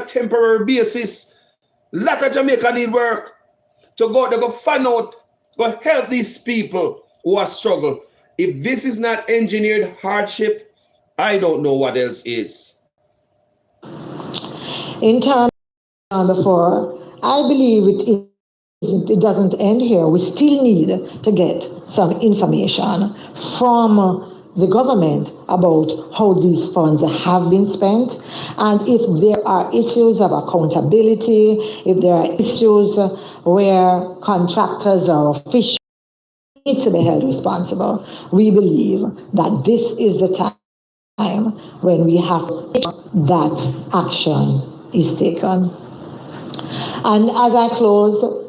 temporary basis. Lot of Jamaica need work. To go, they go find out, go help these people who are struggle. If this is not engineered hardship, I don't know what else is. In terms of before, I believe it doesn't end here. We still need to get some information from the government about how these funds have been spent, and if there are issues of accountability, if there are issues where contractors or officials need to be held responsible. We believe that this is the time when we have to make sure that action is taken. And as I close,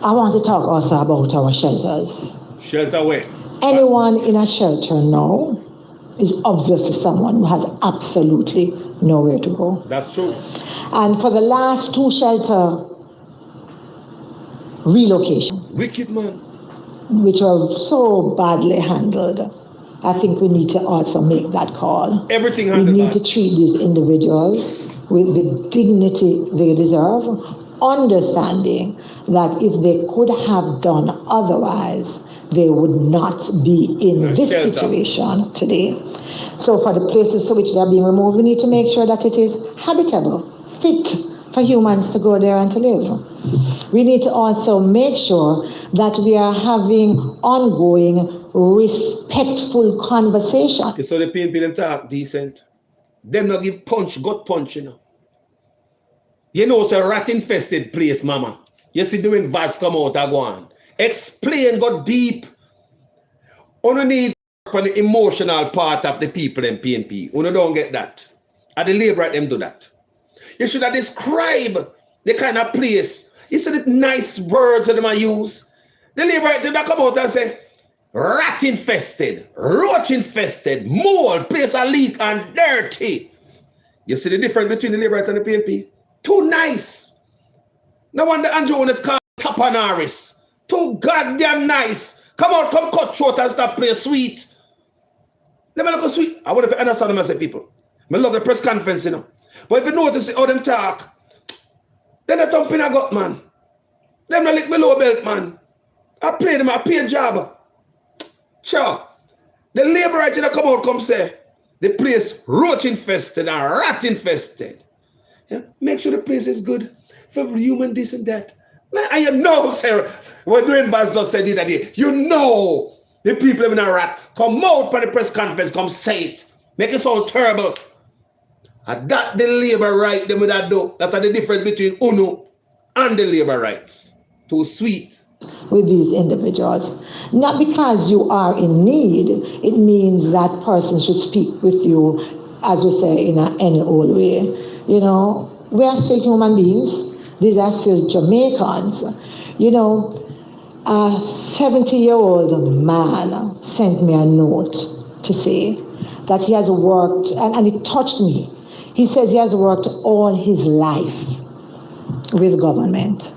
I want to talk also about our shelters. Shelter where? Anyone in a shelter now is obviously someone who has absolutely nowhere to go. That's true. And for the last 2 shelter relocation, Wicked man, which were so badly handled, I think we need to also make that call. everything We handled need to bad. treat these individuals with the dignity they deserve, understanding that if they could have done otherwise, they would not be in this Shelter. situation today. So for the places to which they are being removed, we need to make sure that it is habitable, fit for humans to go there and to live. We need to also make sure that we are having ongoing, respectful conversation. So the PNP them talk decent. Them not give punch, gut punch, you know. You know, it's a rat-infested place, mama. You see doing VAS come out and go on. Explain, go deep. You need on the emotional part of the people in PNP. You don't get that. And the labor right them do that. You should have describe the kind of place. You see the nice words that they use. The labor right them that come out and say, rat infested, roach infested, mold, place a leak and dirty. You see the difference between the labor right and the PNP? Too nice. No wonder Andrew is called Tapanaris. Too goddamn nice. Come on, come cut short and stop play sweet. Let me look sweet. I want to understand them as a people. I love the press conference, you know. But if you notice how them talk, then they thump in a gut, man. Them not lick below belt, man. I play them, I pay a job. Sure. The labor right that come out, come say, the place roach infested and rat infested. Yeah? Make sure the place is good for human this and that. Man, and you know, sir, when Dwayne Bass just said it that day, you know the people living in a rat come out for the press conference, come say it. Make it sound terrible. And that the labor right them with that do. That's the difference between UNO and the labor rights. Too sweet. With these individuals. Not because you are in need, it means that person should speak with you, as we say, in any old way. You know, we are still human beings. These are still Jamaicans. You know, a 70-year-old man sent me a note to say that he has worked, and it touched me. He says he has worked all his life with government,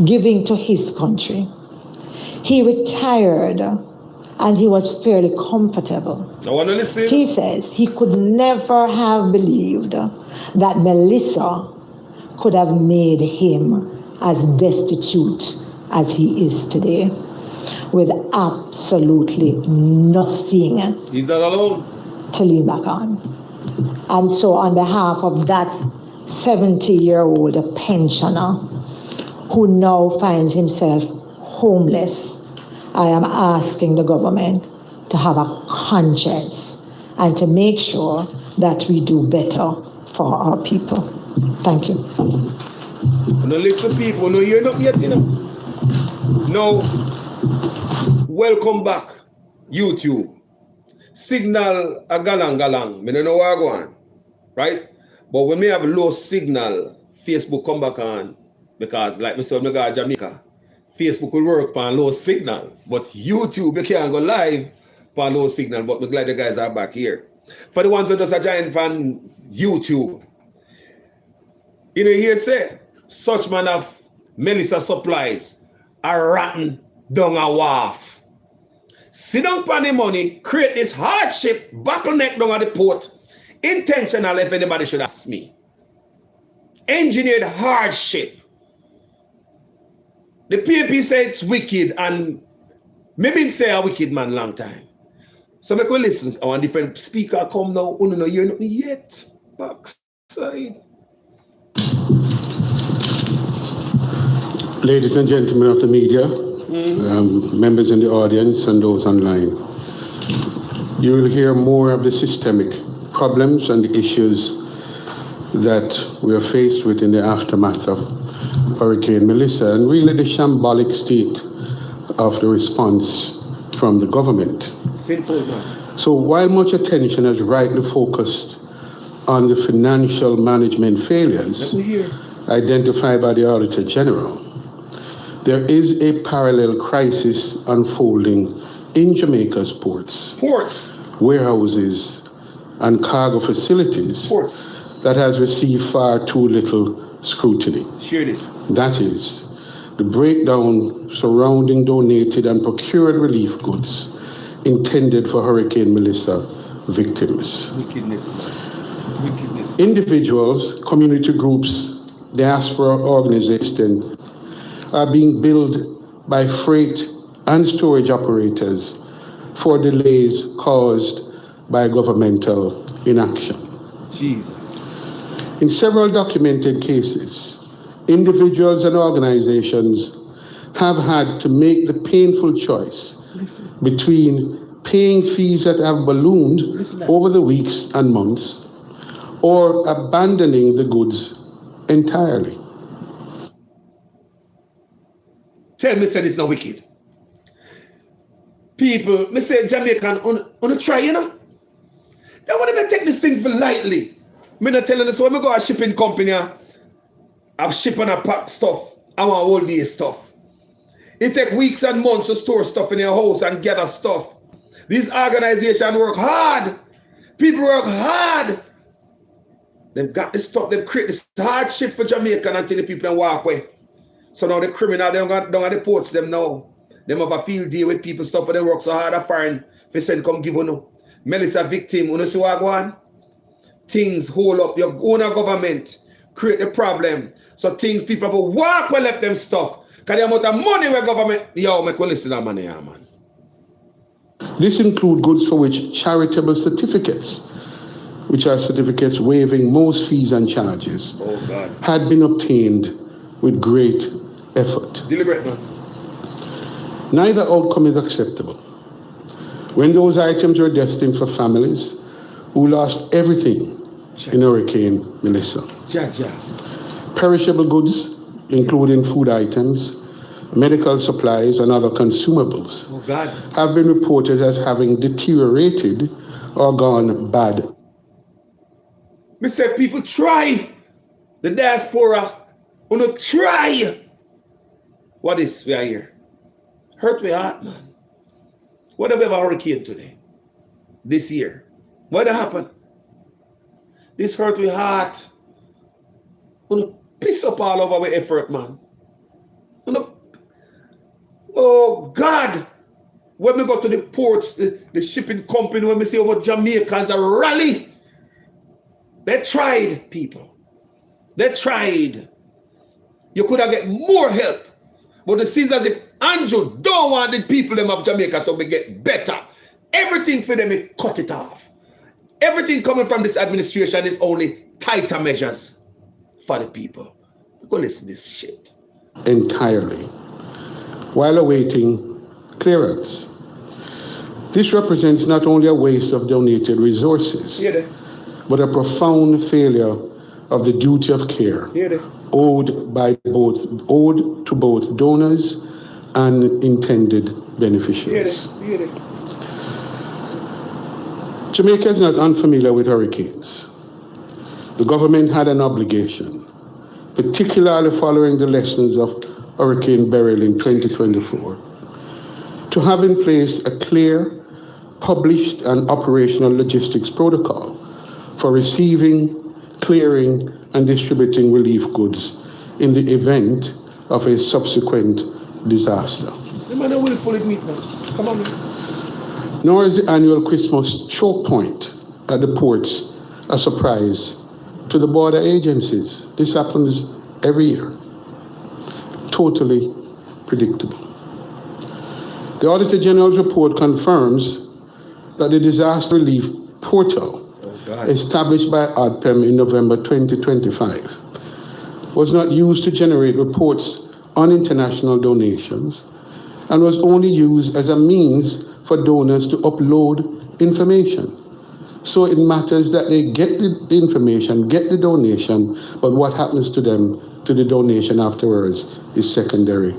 giving to his country. He retired and he was fairly comfortable. I want to listen. He says he could never have believed that Melissa could have made him as destitute as he is today, with absolutely nothing. He's not alone to lean back on. And so on behalf of that 70-year-old pensioner who now finds himself homeless, I am asking the government to have a conscience and to make sure that we do better for our people. Thank you. No, listen, people, no, you're not yet, you know. No, welcome back, YouTube. Signal a galang. Me don't know where I go on, right? But when me have low signal, Facebook come back on because, like me said, me go to Jamaica. Facebook will work on low signal, but YouTube you can't go live on low signal. But I'm glad the guys are back here. For the ones who just join on YouTube, you know, here say such man of Melissa supplies are rotten down a wharf. Sit down on the money, create this hardship, bottleneck down at the port. intentional, if anybody should ask me. Engineered hardship. The PAP say it's wicked, and maybe say a wicked man long time. So make we listen. I want different speaker come now. Oh no, you're not yet. Backside. Ladies and gentlemen of the media, members in the audience and those online, you will hear more of the systemic problems and the issues that we are faced with in the aftermath of Hurricane Melissa, and really the shambolic state of the response from the government. Sinful man. So while much attention is rightly focused on the financial management failures identified by the Auditor General, there is a parallel crisis unfolding in Jamaica's ports, warehouses, and cargo facilities that has received far too little scrutiny. Share this. That is, the breakdown surrounding donated and procured relief goods intended for Hurricane Melissa victims. Wickedness. Individuals, community groups, diaspora organizations are being billed by freight and storage operators for delays caused by governmental inaction. Jesus. In several documented cases, individuals and organizations have had to make the painful choice between paying fees that have ballooned over the weeks and months or abandoning the goods entirely. Tell me, say this not wicked. People, me say Jamaican on a try, you know. They won't even take this thing for lightly. Me not telling us when we go to a shipping company, I'm shipping a pack stuff, I want all day stuff. It take weeks and months to store stuff in your house and gather stuff. These organizations work hard. People work hard. They've got this stuff, they've created this hardship for Jamaica until the people don't walk away. So now the criminal, they don't have the ports them now. They have a field deal with people stuff and they work so hard at foreign. If they said come give you Melissa victim, you know see Wagwan? Things hold up, your own government create the problem. So things people have to walk well left them stuff. Because the amount of money where government, yo, make we listen to money, yeah, man. This includes goods for which charitable certificates, which are certificates waiving most fees and charges, had been obtained with great effort. Deliberate, man. Neither outcome is acceptable. When those items were destined for families who lost everything in Hurricane Melissa. Perishable goods, including food items, medical supplies, and other consumables, have been reported as having deteriorated or gone bad. Me said people try. The diaspora, wanna try. What is we are here? Hurt my heart, man. What have ever hurricane today? This year. What happened? This hurt my heart. Wanna piss up all over our effort, man. Oh God. When we go to the ports, the shipping company, when we see what Jamaicans are rally, they tried, people. They tried. You could have get more help. But it seems as if Andrew don't want the people them of Jamaica to get better. Everything for them, it cut it off. Everything coming from this administration is only tighter measures for the people. Go listen to this shit. Entirely, while awaiting clearance. This represents not only a waste of donated resources, but a profound failure of the duty of care owed to both donors and intended beneficiaries. Jamaica is not unfamiliar with hurricanes. The government had an obligation, particularly following the lessons of Hurricane Beryl in 2024, to have in place a clear, published and operational logistics protocol for receiving, clearing, and distributing relief goods in the event of a subsequent disaster. Come on. Nor is the annual Christmas choke point at the ports a surprise to the border agencies. This happens every year. Totally predictable. The Auditor General's report confirms that the disaster relief portal established by ODPEM in November 2025 was not used to generate reports on international donations and was only used as a means for donors to upload information. So it matters that they get the information, get the donation, but what happens to them, to the donation afterwards, is secondary,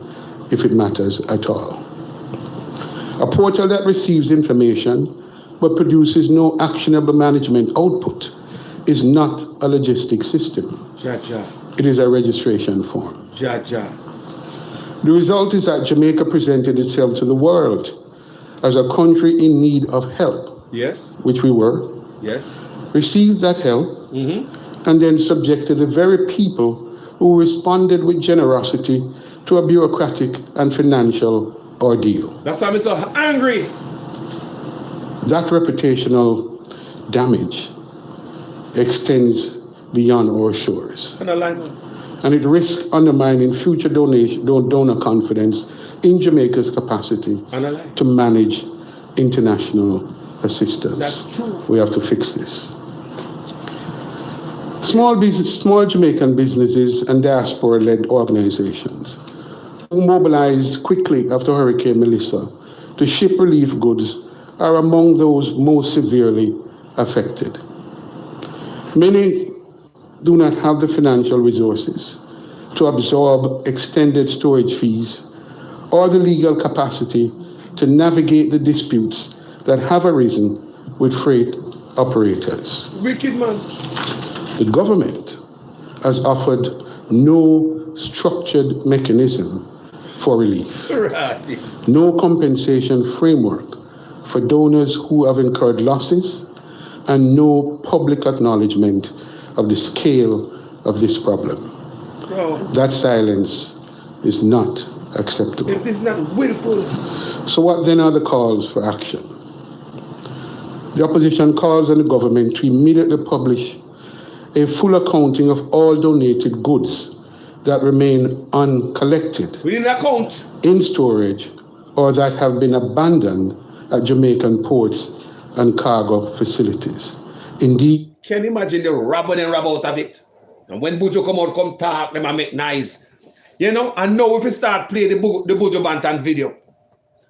if it matters at all. A portal that receives information but produces no actionable management output is not a logistic system. It is a registration form. The result is that Jamaica presented itself to the world as a country in need of help. Yes. Which we were. Yes. Received that help, and then subjected the very people who responded with generosity to a bureaucratic and financial ordeal. That's why I'm so angry. That reputational damage extends beyond our shores. And it risks undermining future donor confidence in Jamaica's capacity to manage international assistance. That's true. We have to fix this. Small Jamaican businesses and diaspora-led organizations who mobilized quickly after Hurricane Melissa to ship relief goods are among those most severely affected. Many do not have the financial resources to absorb extended storage fees or the legal capacity to navigate the disputes that have arisen with freight operators. Wicked man. The government has offered no structured mechanism for relief. No compensation framework for donors who have incurred losses, and no public acknowledgement of the scale of this problem. That silence is not acceptable. It is not willful. So what then are the calls for action? The opposition calls on the government to immediately publish a full accounting of all donated goods that remain uncollected, we need an account, in storage, or that have been abandoned at Jamaican ports and cargo facilities. Indeed. Can you imagine the robber and rob out of it? And when Bujo come out, come talk, them and make nice. You know, and now if we start play the Bujo Bantan video,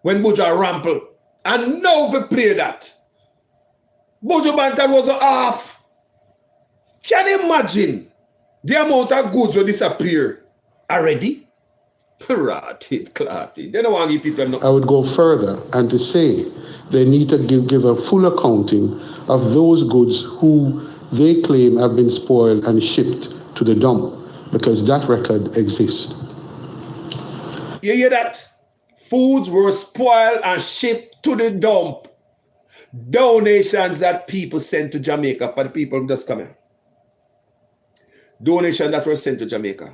when Bujo rample, and now if we play that, Bujo Bantan was off. Can you imagine the amount of goods will disappear already? They don't want to give people no. I would go further and to say they need to give a full accounting of those goods who they claim have been spoiled and shipped to the dump, because that record exists. You hear that? Foods were spoiled and shipped to the dump. Donations that people sent to Jamaica for the people who just come here. Donations that were sent to Jamaica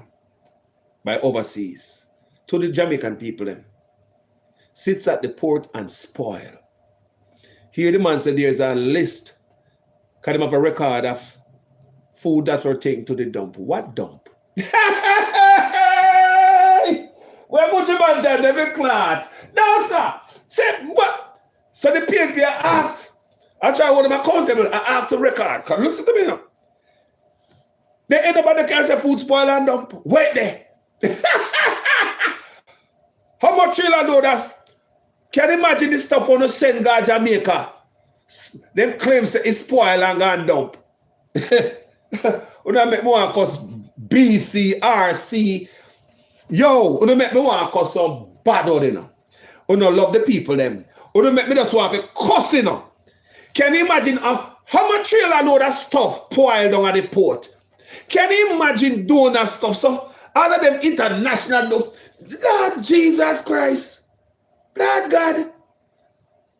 by overseas to the Jamaican people then sits at the port and spoil. Here the man said there's a list, because they have a record of food that were taken to the dump. What dump? Where would you man that never clad? No, sir. Say what? So the PFP asked, I try one of my accountable, I asked the record. Come listen to me now. They end up at the cancer food spoil and dump. Wait there. How much trailer do that? Can you imagine this stuff on the send guy Jamaica? Them claims it's spoil and gone dump. You know make me want to cause BCRC. Yo, you know make me want to cause some bad on you know. You know love the people them. You know make me just want to cuss you know. Can you imagine how much trailer load of stuff piled down at the port? Can you imagine doing that stuff? So all of them international, Lord Jesus Christ, Lord God,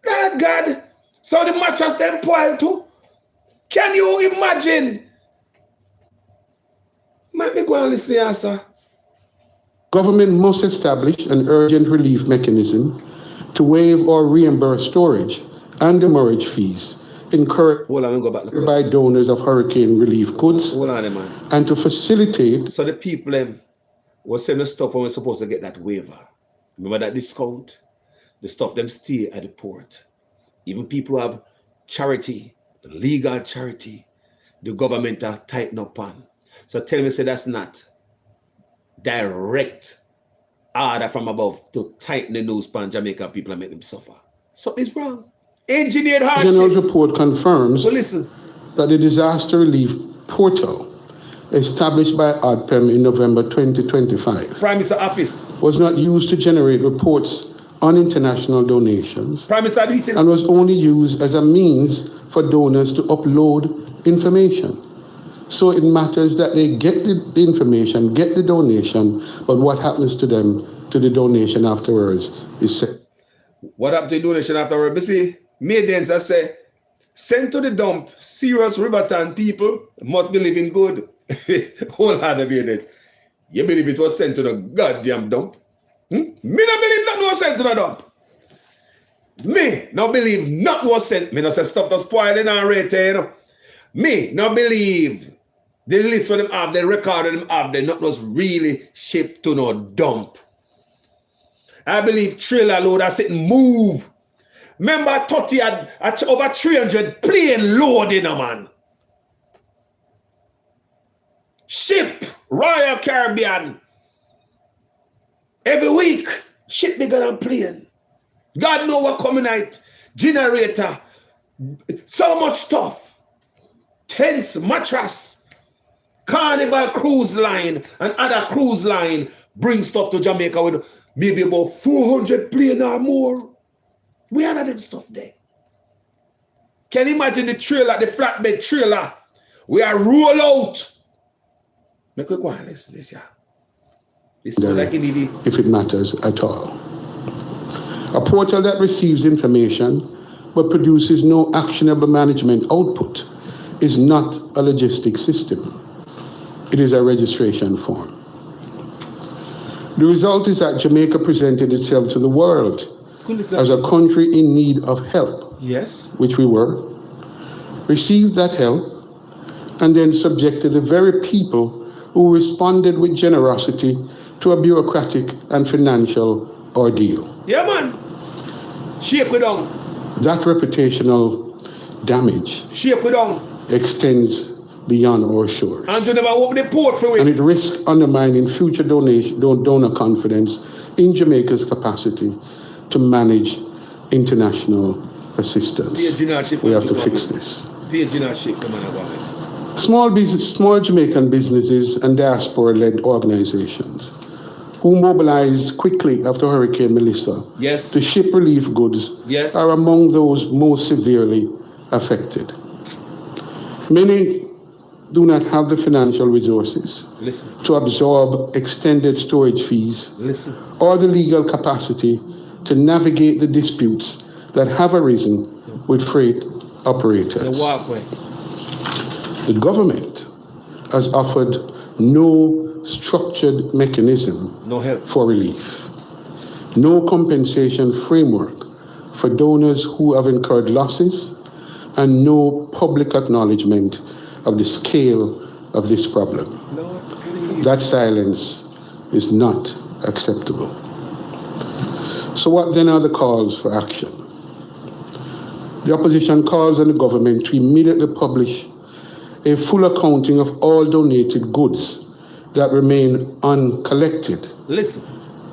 Lord God. So the mattress them piled too. Can you imagine? Might be going to listen here, sir. Government must establish an urgent relief mechanism to waive or reimburse storage and demurrage fees incurred Hold on, go back. by donors of hurricane relief goods. Hold on, man. And to facilitate. So the people was sending stuff when we're supposed to get that waiver. Remember that discount? The stuff them stay at the port. Even people who have charity, the legal charity, the government are tighten up on. So tell me, say that's not direct order from above to tighten the nose pan Jamaica people and make them suffer. Something's wrong. Engineered hardship. The general report confirms listen, that the disaster relief portal established by ADPEM in November 2025 Prime Minister Office was not used to generate reports on international donations. Prime Minister and was only used as a means for donors to upload information. So it matters that they get the information, get the donation, but what happens to them, to the donation afterwards, is set. What happened to the donation afterwards? You see, Maidens, I say, send to the dump, serious Riverton people must be living good. Hold on a minute. You believe it was sent to the goddamn dump? Me not believe that was sent to the dump. Me not believe not was sent. Me not say stop the spoiling and rate, you know. Me not believe the list for them have, the record of them have, they not was really shipped to no dump. I believe trailer load are sitting move. Remember 30 had over 300 plane load in a man. Ship, Royal Caribbean. Every week, ship bigger than plane. God know what coming out. Generator, so much stuff. Tents, mattress, Carnival Cruise Line and other cruise line bring stuff to Jamaica with maybe about 400 plane or more. We have them stuff there. Can you imagine the trailer, the flatbed trailer? We are roll out. Make it go on, listen this, yeah. This is like you need it. If it matters at all. A portal that receives information but produces no actionable management output is not a logistic system. It is a registration form. The result is that Jamaica presented itself to the world as a country in need of help, yes, which we were, received that help, and then subjected the very people who responded with generosity to a bureaucratic and financial ordeal. Yeah, man. Shake it down. That reputational damage extends beyond our shores. And you never open the port for it. And it risks undermining future donor confidence in Jamaica's capacity to manage international assistance. We have to fix this. Small Jamaican businesses and diaspora-led organizations who mobilized quickly after Hurricane Melissa to ship relief goods are among those most severely affected. Many do not have the financial resources to absorb extended storage fees or the legal capacity to navigate the disputes that have arisen with freight operators. The government has offered no structured mechanism for relief, no compensation framework for donors who have incurred losses, and no public acknowledgement of the scale of this problem. That silence is not acceptable. So what then are the calls for action? The opposition calls on the government to immediately publish a full accounting of all donated goods that remain uncollected,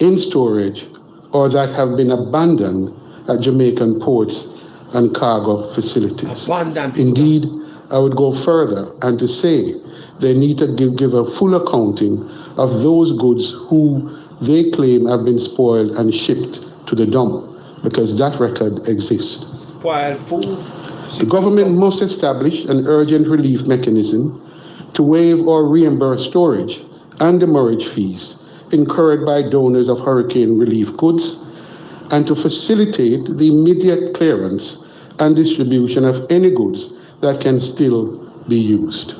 in storage, or that have been abandoned at Jamaican ports and cargo facilities. Indeed, I would go further and to say they need to give a full accounting of those goods who they claim have been spoiled and shipped to the dump, because that record exists. Spoiled food. The government must establish an urgent relief mechanism to waive or reimburse storage and demurrage fees incurred by donors of hurricane relief goods, and to facilitate the immediate clearance and distribution of any goods that can still be used.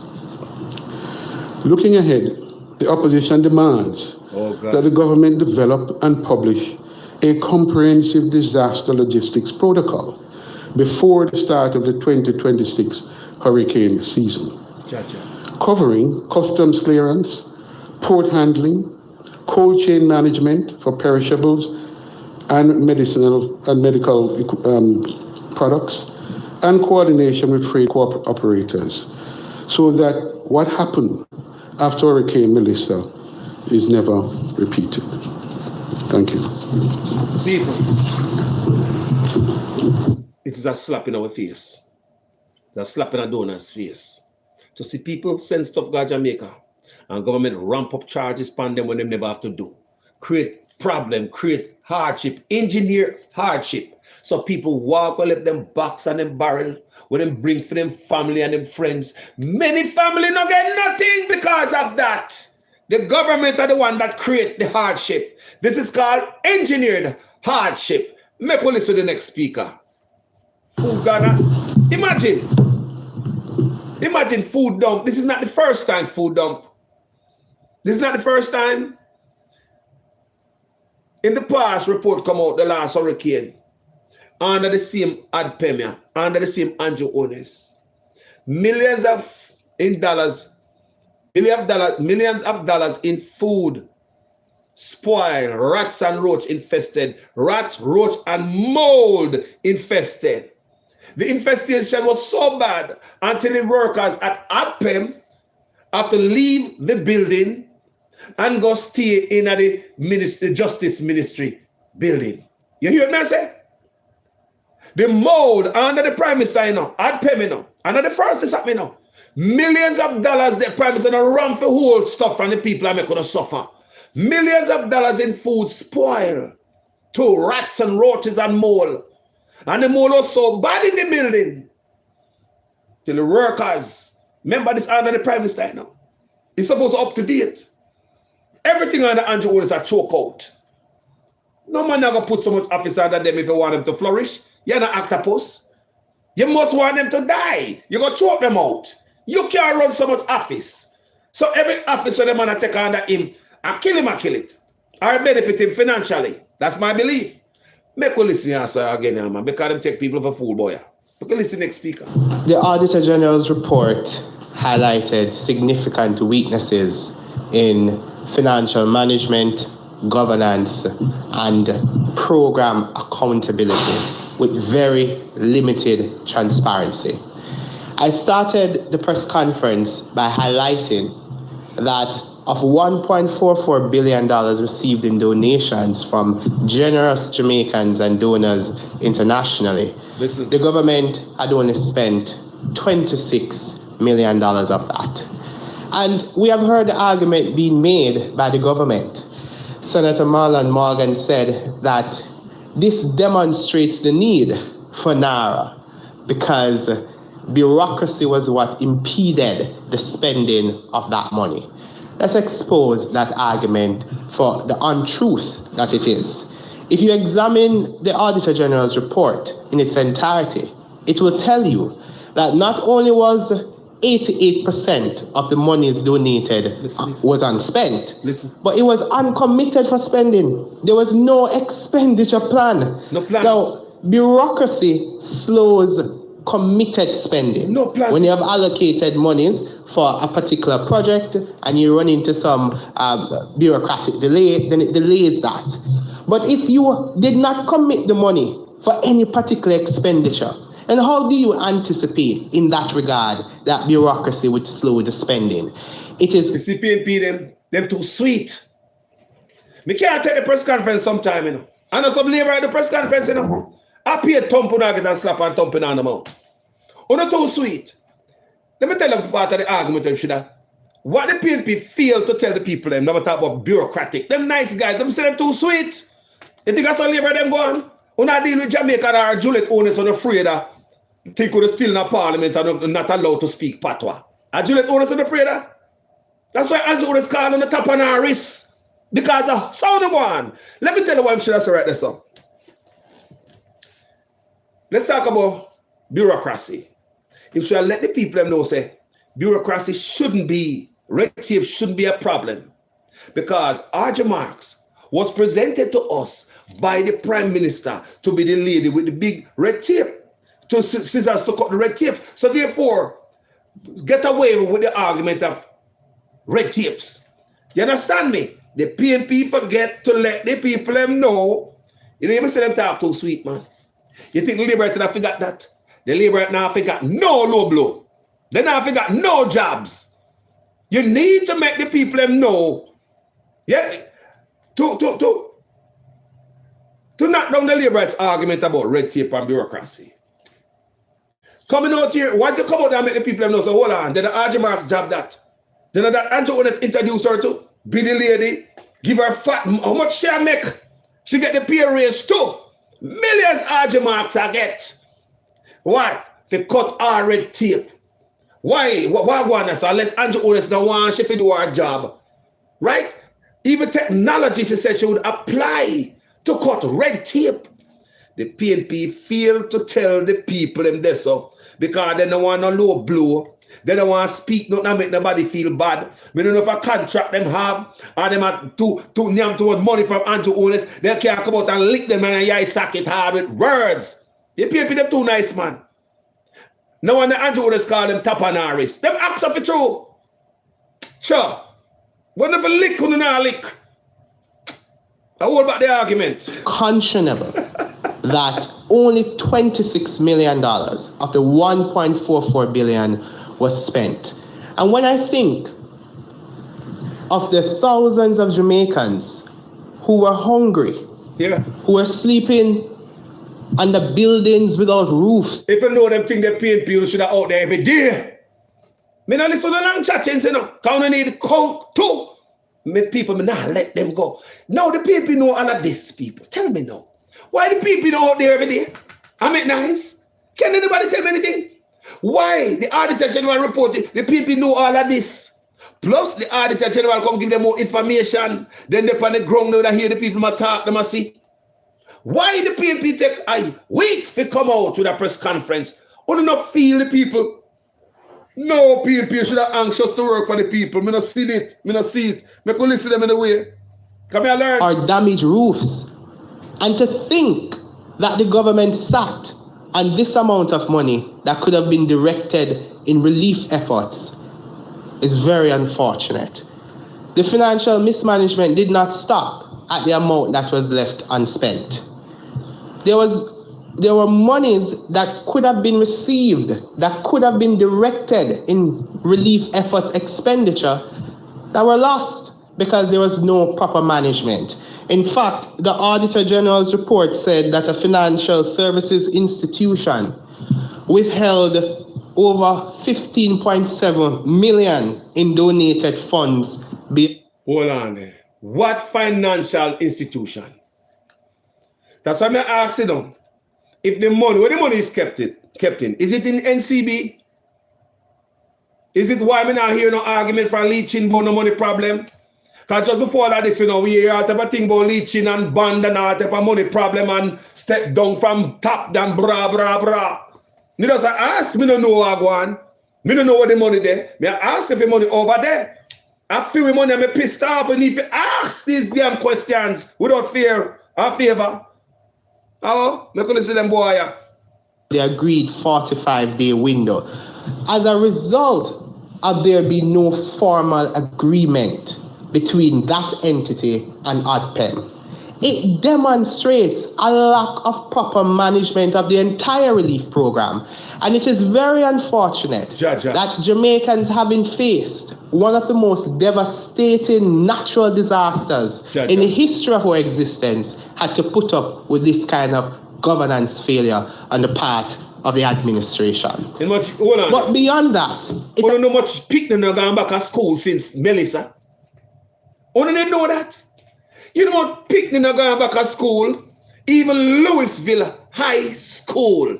Looking ahead, the opposition demands that the government develop and publish a comprehensive disaster logistics protocol before the start of the 2026 hurricane season, covering customs clearance, port handling, cold chain management for perishables and medical products, and coordination with freight operators, so that what happened after Hurricane Melissa is never repeated. Thank you. People, it is a slap in our face. It's a slap in a donor's face. To see people send stuff to Jamaica and government ramp up charges upon them when they never have to do. Create problem, create hardship, engineer hardship. So people walk or left them box and them barrel when them bring for them family and them friends. Many family not get nothing because of that. The government are the one that create the hardship. This is called engineered hardship. Make we listen to the next speaker. Food Ghana. Imagine food dump. This is not the first time food dump. This is not the first time. In the past, report come out the last hurricane under the same ADPEMIA, under the same Andrew Ones. Millions of dollars in food spoiled, rats and roach infested, rats, roach and mold infested. The infestation was so bad until the workers at ADPEM have to leave the building and go stay in the Justice Ministry building. You hear me say? The mold under the Prime Minister, ADPEM, under the first is happening now. Millions of dollars the Prime Minister run for hold stuff from the people are going to suffer. Millions of dollars in food spoil to rats and roaches and mold. And the mold was so bad in the building. Till the workers, remember this under the Prime Minister now. It's supposed to up to date. Everything under Andrew Wood is a choke out. No man never put so much office under them if you want them to flourish. You're not octopus. You must want them to die. You got to choke them out. You can't run so much office. So every office of them man take under him and kill him or kill it. Or benefit him financially. That's my belief. Make we listen answer again, man, because them take people for fool boy. Make we listen next speaker. The Auditor General's report highlighted significant weaknesses in financial management, governance, and program accountability with very limited transparency. I started the press conference by highlighting that of $1.44 billion received in donations from generous Jamaicans and donors internationally, the government had only spent $26 million of that. And we have heard the argument being made by the government. Senator Marlon Morgan said that this demonstrates the need for NARA because bureaucracy was what impeded the spending of that money. Let's expose that argument for the untruth that it is. If you examine the Auditor General's report in its entirety, it will tell you that not only was 88% of the monies donated was unspent, but it was uncommitted for spending. There was no expenditure plan. No plan. Now, bureaucracy slows committed spending. No plan. When you have allocated monies for a particular project and you run into some bureaucratic delay, then it delays that. But if you did not commit the money for any particular expenditure, and how do you anticipate in that regard that bureaucracy would slow the spending? It is... You see PNP, them too sweet. Me can't take the press conference sometime, I know some labor at the press conference, I pay a thump on get and slap and thumping on the mouth. Not too sweet. Let me tell you part of the argument, what the PNP fail to tell the people, them never talk about bureaucratic. Them nice guys, them say them too sweet. You think that's how labor them go on? When I deal with Jamaica or Juliet owners on afraid that think we're still in the parliament and not allowed to speak patois. And Juliet owners are afraid of. That's why Andrew is calling on the top of our wrist. Because of sound of one. Let me tell you why I'm sure that's right there, son. Let's talk about bureaucracy. If you let the people know, say, bureaucracy shouldn't be, red tape shouldn't be a problem. Because RJ Marks was presented to us by the Prime Minister to be the lady with the big red tape. scissors to cut the red tape. So therefore, get away with the argument of red tapes. You understand me? The PNP forget to let the people them know. You don't even see them talk too sweet, man. You think the Labour have forgot that? The Labour now forgot no low blow. They now forgot no jobs. You need to make the people them know. Yeah. To knock down the Labour's argument about red tape and bureaucracy. Coming out here, once you come out there and make the people them know, so hold on, then the RJ Marks job that. Then that Andrew Honest introduce her to, be the lady, give her fat, how much she make? She get the pay raise too. Millions RJ Marks I get. Why? They cut our red tape. Why? Wagwan, so unless Andrew Honest don't want she to do her job. Right? Even technology, she said she would apply to cut red tape. The PNP failed to tell the people them this so because they don't want no low blow. They don't want to speak, not make nobody feel bad. We don't know if a contract them have, or them have to name towards money from Andrew Honest. They can't come out and lick them and eye sack it hard with words. The PNP them too nice, man. No one the Andrew Honest call them tapanaris. Them acts of it true. Sure. Whenever lick, couldn't lick. I hold back the argument. Conscionable that only $26 million of the $1.44 billion was spent. And when I think of the thousands of Jamaicans who were hungry, who were sleeping under buildings without roofs. If you know them thing the PNP should have out there every day. Me not listen to long chatting, you know. Because we need count too. Me people, me not let them go. Now the people know all of this, people. Tell me now. Why the people know out there every day? I make nice. Can anybody tell me anything? Why the Auditor General report, the people know all of this? Plus the Auditor General come give them more information. Then they on the ground now they hear the people talk, them see. Why the PNP take a week to come out with a press conference? Only not feel the people. No, PNP should have anxious to work for the people. Me not see it. Me not see it. Me could listen to them in the way. Come here, learn. Or damaged roofs. And to think that the government sat on this amount of money that could have been directed in relief efforts is very unfortunate. The financial mismanagement did not stop at the amount that was left unspent. There were monies that could have been received, that could have been directed in relief efforts expenditure that were lost because there was no proper management. In fact, the Auditor General's report said that a financial services institution withheld over 15.7 million in donated funds. Hold on there. What financial institution? That's why I ask you now. If the money, where the money is kept in, is it in NCB? Is it why we not hear no argument for leaching about no money problem? Because just before that, this, you know, we hear all type of thing about leaching and bond and all type of money problem and step down from top down, bra, bra, bra. Me just ask, me don't know Wagwan. Me don't know where the money there. Me ask if the money over there. I feel the money, I'm pissed off and if you ask these damn questions without fear or favor. Oh, me could listen to them boy. The agreed 45-day window. As a result of there being no formal agreement between that entity and ODPEM, it demonstrates a lack of proper management of the entire relief program. And it is very unfortunate that Jamaicans, having faced one of the most devastating natural disasters in the history of our existence, had to put up with this kind of governance failure on the part of the administration. But beyond that, you don't know much people have gone back to school since Melissa. You don't know that. You know what people have gone back to school, even Louisville High School.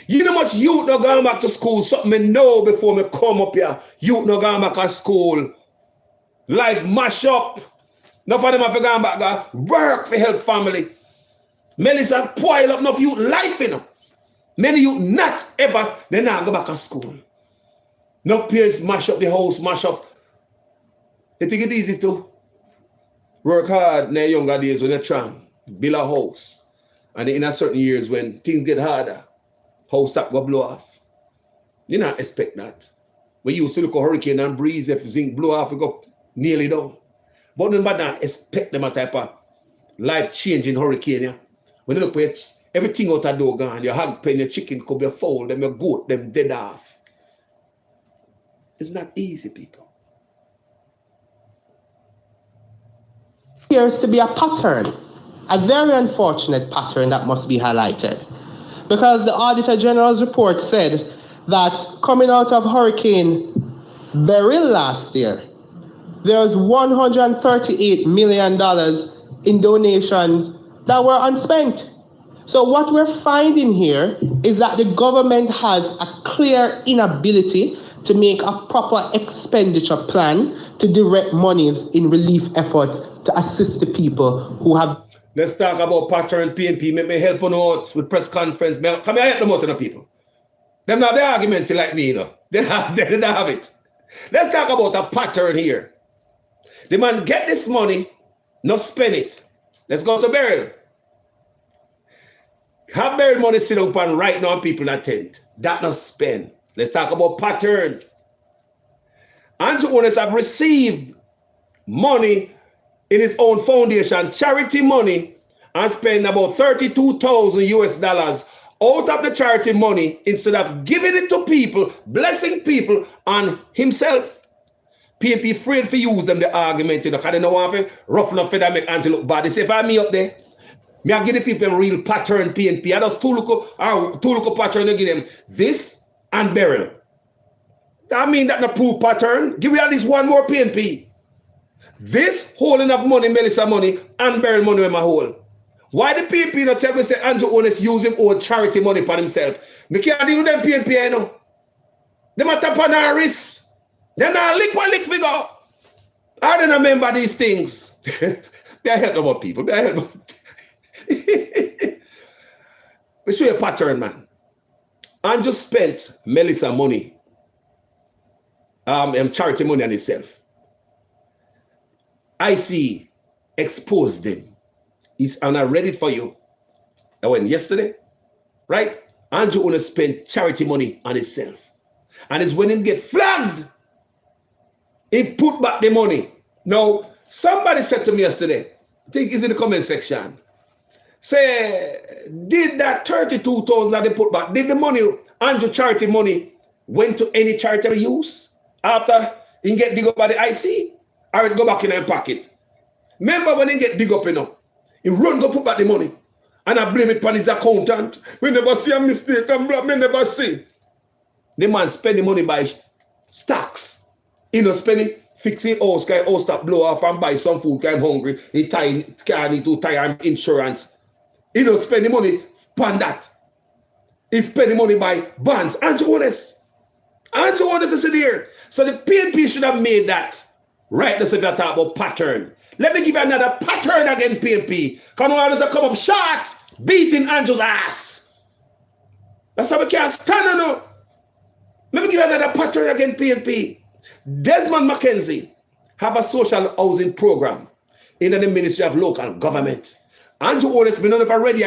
You know much youth not gone back to school, something I know before me come up here. Youth not gone back to school. Life mash up. Enough of them have gone back work for help family. Melissa pile up enough youth life, you know. Many youth not ever, they not go back to school. No parents mash up the house, mash up. They think it easy to work hard in their younger days when they're trying, build a house. And in a certain years when things get harder, house stop go blow off. You not expect that. When you used to look at hurricane and breeze, if zinc blow off, it go nearly down. But no matter expect them a type of life-changing hurricane. Yeah? When you look at everything out of door gone, your hog pen, your chicken could be foul, them your goat, them dead off. It's not easy, people. Appears to be a pattern, a very unfortunate pattern that must be highlighted. Because the Auditor General's report said that coming out of Hurricane Beryl last year, there was $138 million in donations that were unspent. So what we're finding here is that the government has a clear inability to make a proper expenditure plan to direct monies in relief efforts to assist the people who have... Let's talk about pattern PNP. Make me help on out with press conference. Come here, help them out to the people. Them not the argument like me, you know. They don't have it. Let's talk about a pattern here. The man get this money, not spend it. Let's go to burial. Have burial money sit up and right now people attend. That not spend. Let's talk about pattern. Andrew owners have received money in his own foundation, charity money, and spend about $32,000 out of the charity money instead of giving it to people, blessing people, and himself. PNP afraid to use them the argument, you know, because they don't want to rough enough for them make Andrew look bad. They say, if I'm me up there, me I give the people a real pattern PNP. I just two look pattern to give them this and burial. That mean that not proof pattern. Give me at least one more PNP. This holding of money, Melissa money, and burial money in my hole. Why the PNP not tell me say Andrew Honest use him own charity money for himself? Me can't deal with them PNP, you know. Them a tap on our wrist. They're not lick one lick figure. I don't remember these things. May I help about people? May I help about... We show you a pattern, man. Andrew spent Melissa money, charity money on himself. I see exposed them. And I read it for you. I went yesterday, right? Andrew only spent charity money on himself. And it's when he get flagged, he put back the money. Now, somebody said to me yesterday, I think it's in the comment section, say, did that 32,000 that they put back, did the money, Andrew charity money, went to any charitable use after he get dig up by the IC? Or it go back in their pocket? Remember when he get dig up, you know, he run go put back the money. And I blame it upon his accountant. We never see a mistake and blah, we never see. The man spend the money by stocks. He no spend it, fixing house, kind house stop blow off and buy some food, kind hungry. He need to tie insurance. He no spend the money upon that. He spend the money by bonds. Andrew Honest. Andrew Honest is there. So the PNP should have made that. Right, that's what I talk about pattern. Let me give you another pattern again, PNP. Because no others come up short, beating Andrew's ass. That's how we can't stand on no. Let me give you another pattern again, PNP. Desmond McKenzie have a social housing program in the Ministry of Local Government. Andrew Honest been on it for ready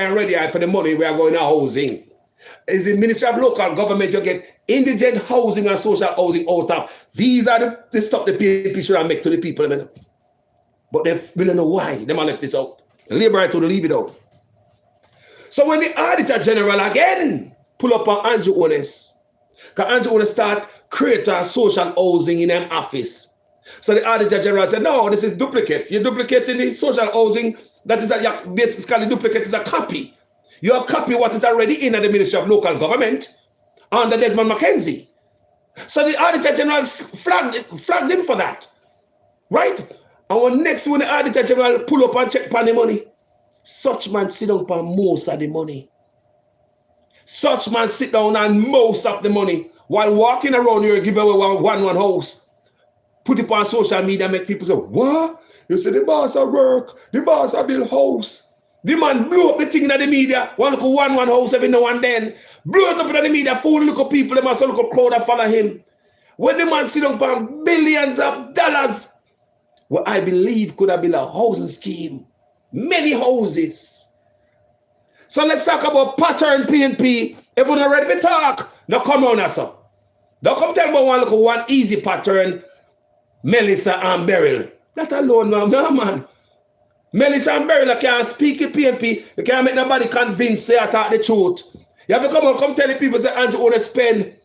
for the money we are going to housing. Is the Ministry of Local Government you get indigent housing and social housing out of. These are the stuff the PNP should have make to the people. But we don't know why they left this out. The Labour to leave it out. So when the Auditor General again pull up on Andrew Honest, because Andrew Honest start create a social housing in an office. So the Auditor General said, no, this is duplicate. You're duplicating the social housing. That is basically duplicate is a copy. You are copy what is already in the Ministry of Local Government under Desmond McKenzie. So the Auditor General flagged him for that. Right? And when the Auditor General pull up and check upon the money, such man sit down upon most of the money. Such man sit down on most of the money while walking around here give away one house. Put it on social media, make people say, what? You see the boss at work, the boss at build house. The man blew up the thing in the media, one house every now and then. Blew it up in the media, full look of people, them also look of crowd that follow him. When the man sit down upon billions of dollars, what I believe could have been a housing scheme. Many houses. So let's talk about pattern PNP If you're not ready to talk, no come on us up. Don't come tell me one easy pattern, Melissa and Beryl. That alone, no man. Melissa and Beryl can't speak in PNP. You can't make nobody convinced they talk the truth. You have to come tell the people say Andrew want to spend,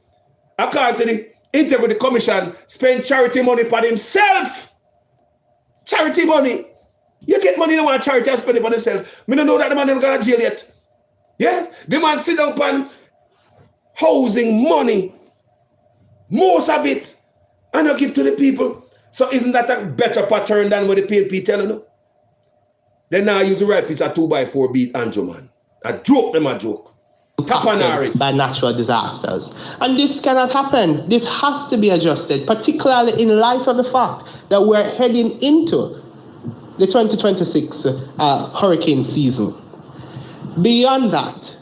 according to the interview with the commission, spend charity money for himself. Charity money. You get money in one charity and spend it for himself. Me don't know that the man never got to jail yet. Yeah? The man sit down on housing money. Most of it. And you give to the people. So isn't that a better pattern than what the PNP telling you? Then now use the right piece of 2x4 beat Andrew, man. A joke, them a joke. By natural disasters. And this cannot happen. This has to be adjusted, particularly in light of the fact that we're heading into the 2026 hurricane season. Beyond that,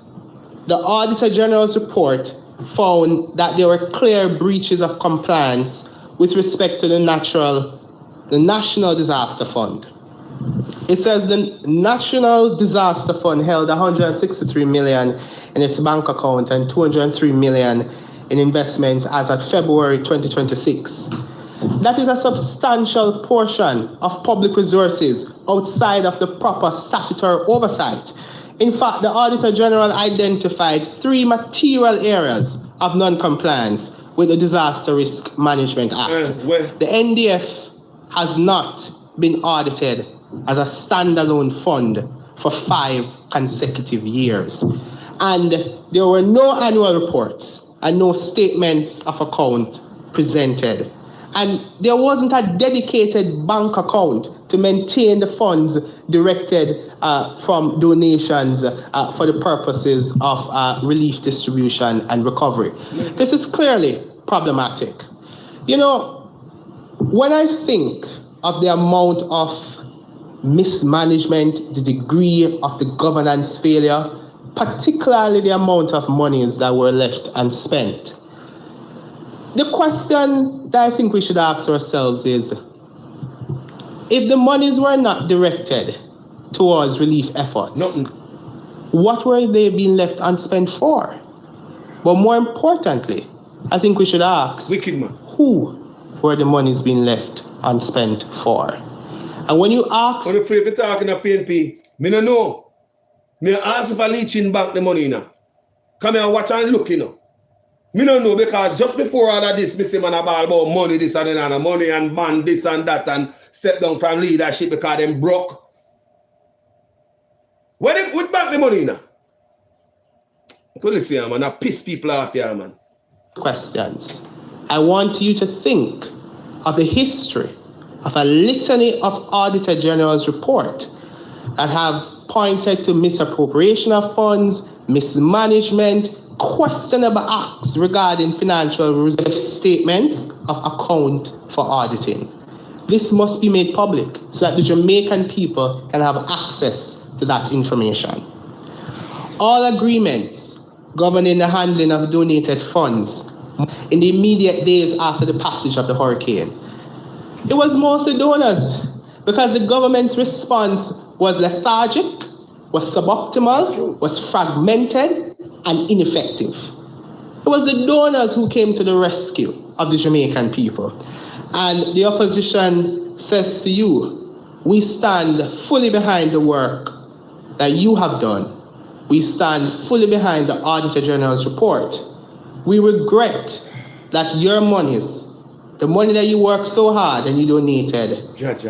the Auditor General's report found that there were clear breaches of compliance with respect to the National Disaster Fund. It says the National Disaster Fund held 163 million in its bank account and 203 million in investments as of February 2026. That is a substantial portion of public resources outside of the proper statutory oversight. In fact, the Auditor General identified 3 material areas of non-compliance with the Disaster Risk Management Act. The NDF has not been audited as a standalone fund for 5 consecutive years. And there were no annual reports and no statements of account presented. And there wasn't a dedicated bank account to maintain the funds directed from donations for the purposes of relief distribution and recovery. This is clearly problematic. You know, when I think of the amount of mismanagement, the degree of the governance failure, particularly the amount of monies that were left unspent, the question that I think we should ask ourselves is, if the monies were not directed towards relief efforts, what were they being left unspent for? But more importantly, I think we should ask, who were the monies being left unspent for? And when you ask... When you're talking about PNP, me no know. Me ask if I leeching back the money now. Come here and watch and look, you know. Me don't know, because just before all of this, me say man about money, this and that, money and ban this and that, and step down from leadership because them broke. Where they put back the money now? Couldn't see, man. I piss people off here, man. Questions. I want you to think of the history of a litany of Auditor General's report that have pointed to misappropriation of funds, mismanagement, questionable acts regarding financial reserve statements of account for auditing. This must be made public so that the Jamaican people can have access to that information. All agreements governing the handling of donated funds in the immediate days after the passage of the hurricane, it was mostly donors, because the government's response was lethargic, was suboptimal, was fragmented, and ineffective. It was the donors who came to the rescue of the Jamaican people. And the opposition says to you, we stand fully behind the work that you have done. We stand fully behind the Auditor General's report. We regret that your monies, the money that you worked so hard and you donated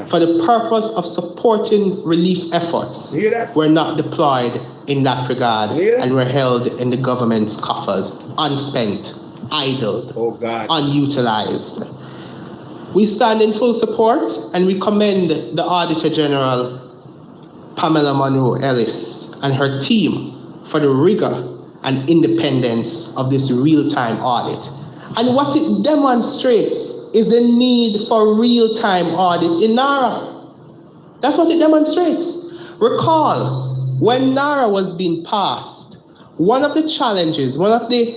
for the purpose of supporting relief efforts, were not deployed in that regard and were held in the government's coffers, unspent, idled, unutilized. We stand in full support and we commend the Auditor General, Pamela Monroe Ellis, and her team for the rigor and independence of this real-time audit. And what it demonstrates is the need for real-time audit in NARA. That's what it demonstrates. Recall, when NARA was being passed, one of the challenges, one of the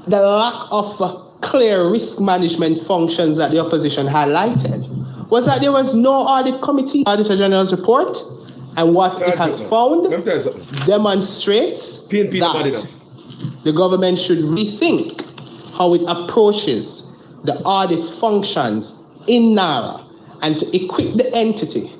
lack of clear risk management functions that the opposition highlighted was that there was no audit committee. Auditor General's report, and what it has found demonstrates that the government should rethink how it approaches the audit functions in NARA and to equip the entity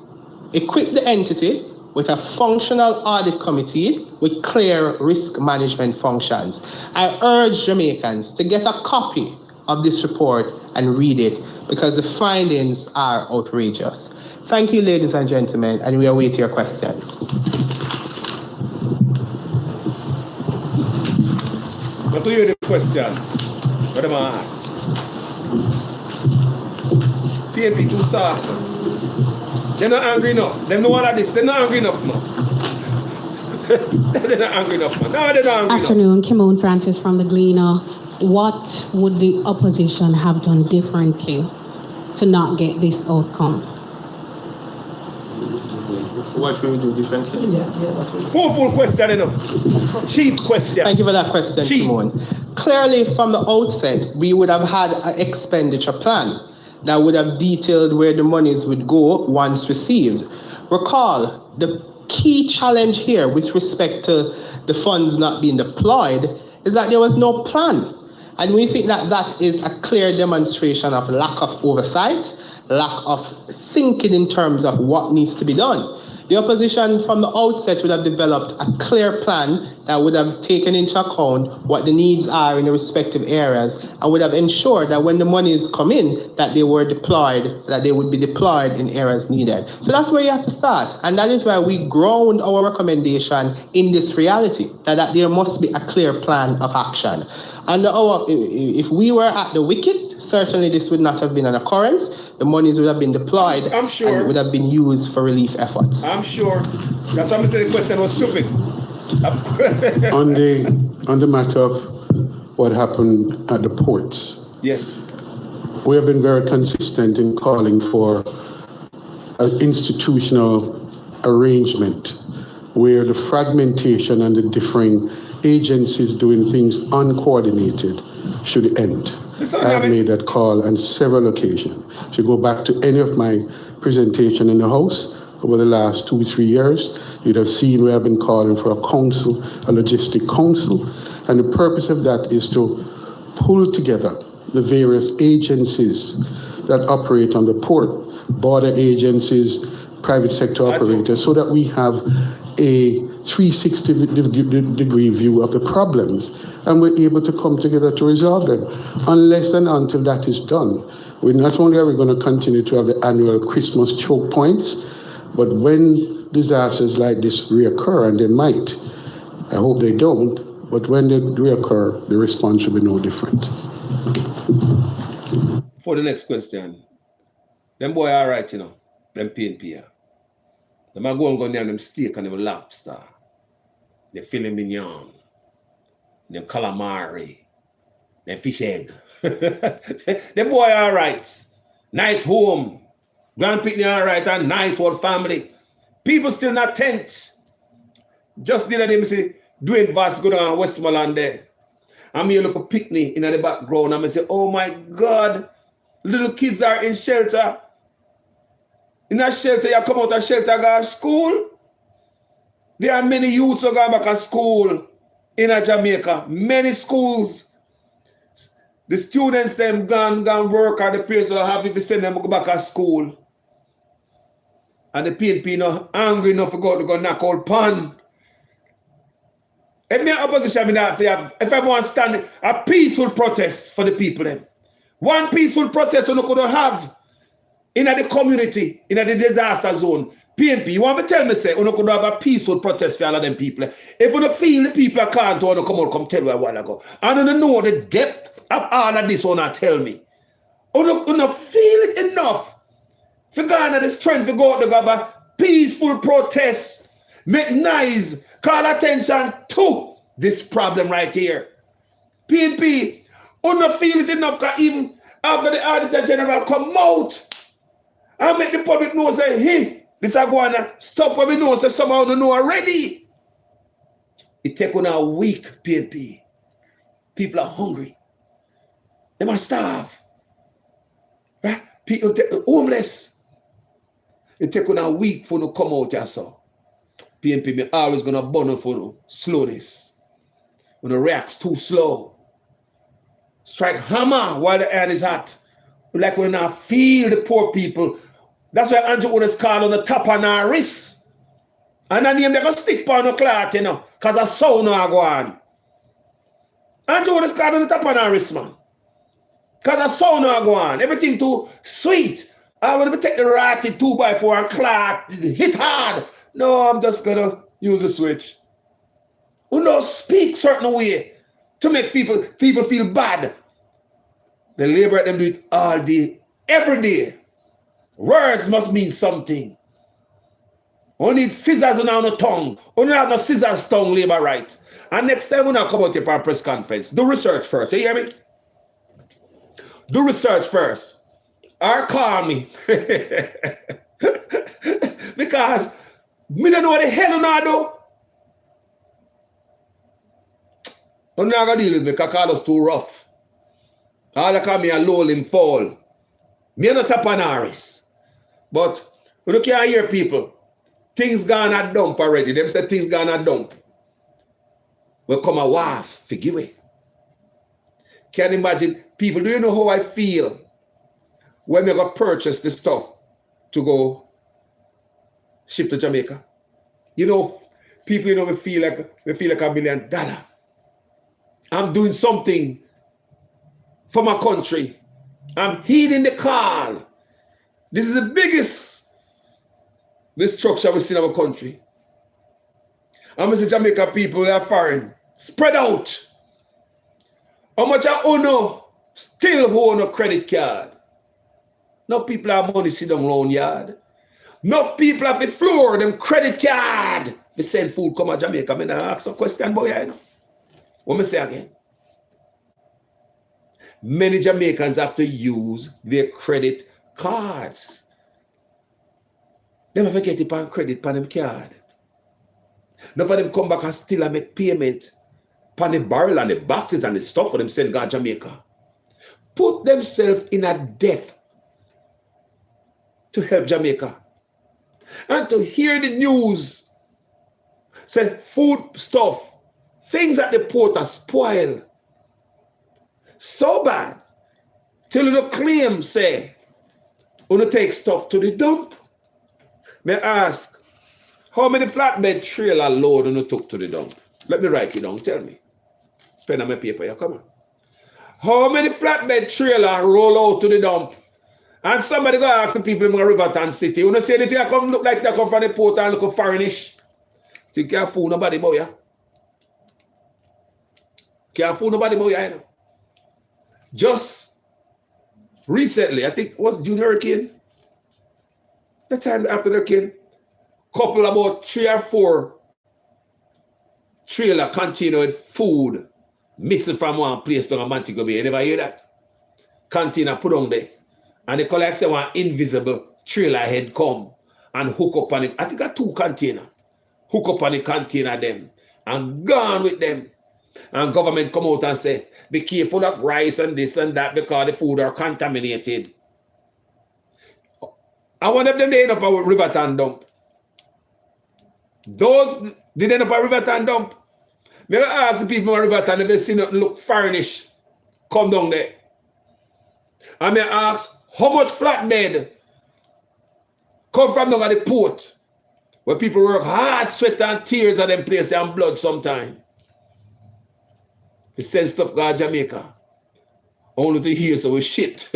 with a functional audit committee with clear risk management functions. I urge Jamaicans to get a copy of this report and read it because the findings are outrageous. Thank you, ladies and gentlemen, and we await your questions. But to hear the question, what am I ask? PNP too soft. They're not angry enough. They know all of this. They're not angry enough, man. They're not angry enough, man. No, they're not angry Afternoon, enough. Kimon Francis from the Gleaner. What would the opposition have done differently to not get this outcome? What will we do differently? Full question, you know. Cheap question. Thank you for that question, Simone. Clearly, from the outset, we would have had an expenditure plan that would have detailed where the monies would go once received. Recall, the key challenge here with respect to the funds not being deployed is that there was no plan. And we think that that is a clear demonstration of lack of oversight, lack of thinking in terms of what needs to be done. The opposition from the outset would have developed a clear plan that would have taken into account what the needs are in the respective areas and would have ensured that when the monies come in, that they were deployed, that they would be deployed in areas needed. So that's where you have to start. And that is why we ground our recommendation in this reality, that there must be a clear plan of action. And if we were at the wicket, certainly this would not have been an occurrence. The monies would have been deployed. I'm sure. And it would have been used for relief efforts. I'm sure. That's why I said the question was stupid. on the matter of what happened at the ports. Yes. We have been very consistent in calling for an institutional arrangement where the fragmentation and the differing agencies doing things uncoordinated should end. I have made that call on several occasions. If you go back to any of my presentation in the House over the last 2-3 years, you'd have seen we have been calling for a council, a logistic council, and the purpose of that is to pull together the various agencies that operate on the port, border agencies, private sector operators, so that we have a 360-degree view of the problems, and we're able to come together to resolve them. Unless and until that is done, we not only are we going to continue to have the annual Christmas choke points, but when disasters like this reoccur, and they might, I hope they don't, but when they reoccur, the response will be no different. For the next question, them boy all right, you know, them PNP. Them are going down them steak and them lobster, them filet mignon, them calamari, them fish egg. Them boy all right. Nice home. Grand-pickney all right, and nice whole family. People still not tense. Just did them say, doing vast good on Westmoreland there. I'm here look a picnic in the background. I'm say, oh my God, little kids are in shelter. In a shelter, you come out of shelter, go to school. There are many youths who go back to school in Jamaica. Many schools. The students them gone work, or the parents will have if you send them go back to school. And the PNP not angry enough to go knock out pan. If me opposition, if everyone stand a peaceful protest for the people then. One peaceful protest you could have in the community, in the disaster zone. PNP, you want to tell me, say, you could have a peaceful protest for all of them people. If you feel the people can't come out, come tell you a while ago. And you know the depth of all of this, you tell me. You feel it enough. If you go on the strength, you go out to have a peaceful protest, make noise, call attention to this problem right here. PNP, you feel it enough because even after the Auditor General come out and make the public know, say, hey, this is going to stuff what we know, say somehow you know already. It take on a week, PNP. People are hungry. They must starve. Right? People homeless. It take on a week for you to come out here, so. PNP, me always gonna burn for you slowness. When it reacts too slow. Strike hammer while the iron is hot. Like when I feel the poor people. That's why Andrew would have called on the top of our wrist. And then name they go stick on the cloth, you know, because a sound no go on. Andrew would have called on the top of our wrist, man. Because a sound no go on. Everything too sweet. I want to take the ratty 2x4 and cloth, hit hard. No, I'm just gonna use the switch. Who knows speak certain way to make people feel bad. The labor them do it all day, every day. Words must mean something. Only need scissors on the tongue. Only have no scissors tongue labor right. And next time when I come out here for a press conference, do research first. You hear me? Do research first. Or call me. Because me don't know what the hell I do. I'm not going to deal with me because call us too rough. All I call me a lowling fall. Me not a panaris. But when you can't hear people, things gone a dump already. Them say things gone a dump. Will come a waft, forgive me. Can't imagine people, do you know how I feel when we got purchase the stuff to go ship to Jamaica? You know, people, you know, we feel like $1 million. I'm doing something for my country. I'm heeding the call. This is the biggest destruction we see in our country. I'm going to say Jamaica people are foreign. Spread out. How much I own still own a credit card? No people have money sit down around yard. No people have the floor, them credit card. They send food come to Jamaica. I'm going to ask a question, boy. You know? What me say again? Many Jamaicans have to use their credit cards. They never get it on credit on them card. None of them come back and still make payment on the barrel and the boxes and the stuff for them send to Jamaica. Put themselves in a debt to help Jamaica. And to hear the news, say food stuff, things at the port are spoiled. So bad. Till the claim say, wanna take stuff to the dump. May I ask, how many flatbed trailer load you took to the dump? Let me write it down, tell me. Pen on my paper, yeah, come on. How many flatbed trailer roll out to the dump? And somebody go ask the people in Riverton City, you know, say anything come look like they come from the port and look foreignish. So you can't fool nobody, boy, yeah? Can't fool nobody, boy, yeah, you know? Just recently, I think it was June hurricane. The time after the hurricane, couple about 3 or 4 trailer container with food missing from one place to a Montego Bay. You never hear that? Container put on there. And they collect say one invisible trailer head come and hook up on it. I think I 2 container. Hook up on the container them and gone with them. And government come out and say, be careful of rice and this and that because the food are contaminated. I one of them they end up at Riverton dump. Those did end up at Riverton dump. Maybe I ask the people at Riverton if they see nothing look foreignish. Come down there. I may ask how much flatbed come from down at the port where people work hard, sweat and tears at them places and blood sometimes. They send stuff to Jamaica. Only to hear some shit.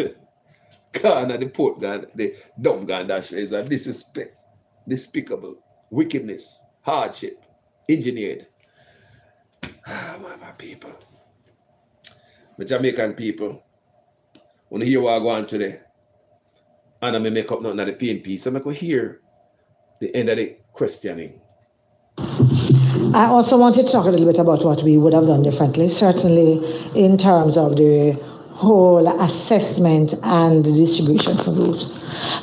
God at the port, God, the dumb God that is a disrespect, despicable, wickedness, hardship, engineered. My people. The Jamaican people, when you hear what I go on today, and I may make up nothing at the PNP, so I go hear the end of the questioning. I also want to talk a little bit about what we would have done differently, certainly in terms of the whole assessment and the distribution for groups.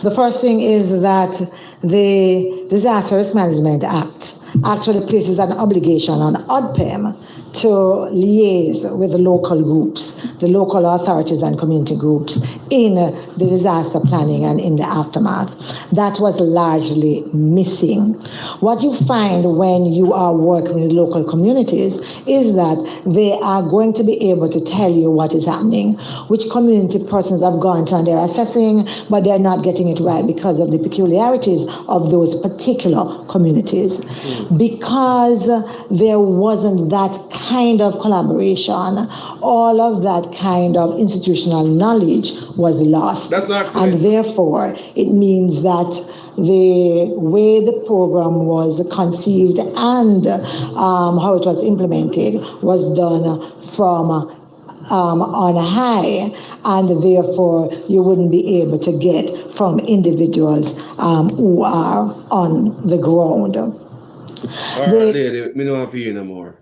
The first thing is that the Disaster Risk Management Act actually places an obligation on ODPEM to liaise with the local groups, the local authorities and community groups in the disaster planning and in the aftermath. That was largely missing. What you find when you are working with local communities is that they are going to be able to tell you what is happening, which community persons have gone to and they're assessing, but they're not getting it right because of the peculiarities of those particular communities. Because there wasn't that kind of collaboration, all of that kind of institutional knowledge was lost. And therefore, it means that the way the program was conceived and how it was implemented was done from on high, and therefore you wouldn't be able to get from individuals who are on the ground. All right, lady, me don't have you no more.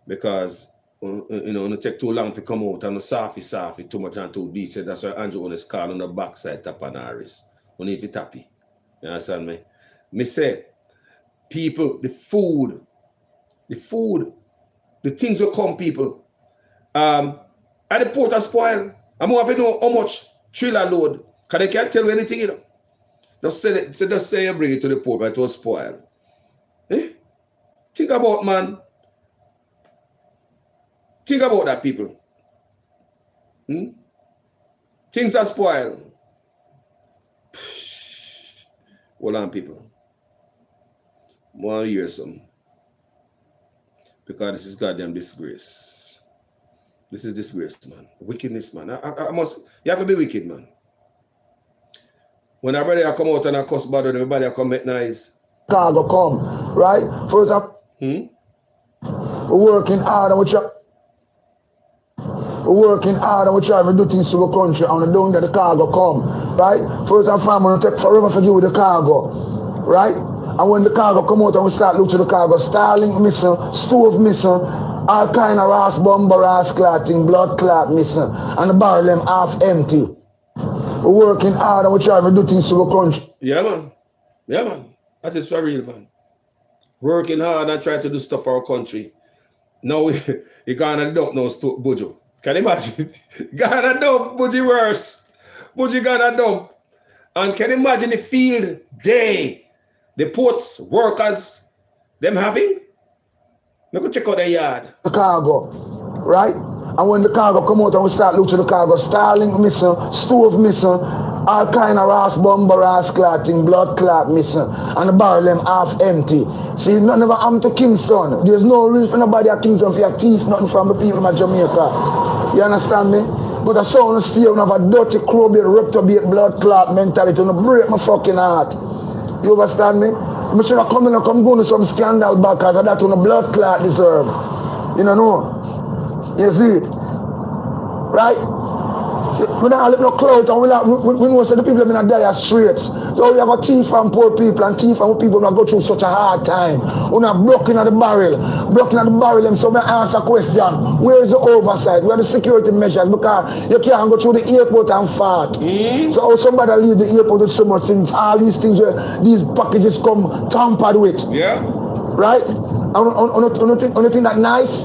Because it take too long to come out and the softy too much and too decent. That's why Andrew on his car on the backside tap on Harris. Only if you tappy. You understand me? Me say, people, the food, the things will come, people. And the port are spoiled. I'm going to know how much trailer load. Because they can't tell you anything, Just say you bring it to the port, but it was spoiled. Think about, man. Think about that, people. Things are spoiled. Hold on, people. I want to hear some. Because this is goddamn disgrace. This is disgrace, man. Wickedness, man. You have to be wicked, man. When everybody come out and I cuss bad, everybody come make nice. Cargo come, right? First up, we're working hard and we're trying to do things to the country and don't get the cargo come, right? First and foremost, it take forever for you with the cargo, right? And when the cargo come out and we start looking at the cargo, Starlink missing, stove missing, all kind of ras bomb, ras clotting, blood clot missing, and the barrel them half empty. We're working hard and we're trying to do things to the country. Yeah, man. Yeah, man. That is for real, man. Working hard and trying to do stuff for our country. Now, you gonna dump no Buju. Can you imagine? Gonna dump, Buju worse. Buju gonna dump. And can you imagine the field day, the ports, workers, them having? Look at check out the yard. The cargo, right? And when the cargo come out and we start looking at the cargo, Starlink missing, stove missing, all kind of ras bomb, ras clotting, blood clot missing, and the barrel them half empty. See, nothing ever happened to Kingston. There's no reason for nobody at Kingston for your teeth, nothing from the people of Jamaica. You understand me? But I saw on the steel have a dirty, crowbait, reprobate, blood clot mentality to break my fucking heart. You understand me? I should have come in and come go to some scandal back because that's what the blood clot deserve. You know? You see it? Right? We don't have no clout and we know that the people have been dire streets. So we have a thief and poor people and thief and people that go through such a hard time. We're not blocking at the barrel. And so I ask a question. Where is the oversight? Where are the security measures? Because you can't go through the airport and fart. So somebody leave the airport with so much things. All these things where these packages come tampered with. Yeah. Right? On the thing that nice.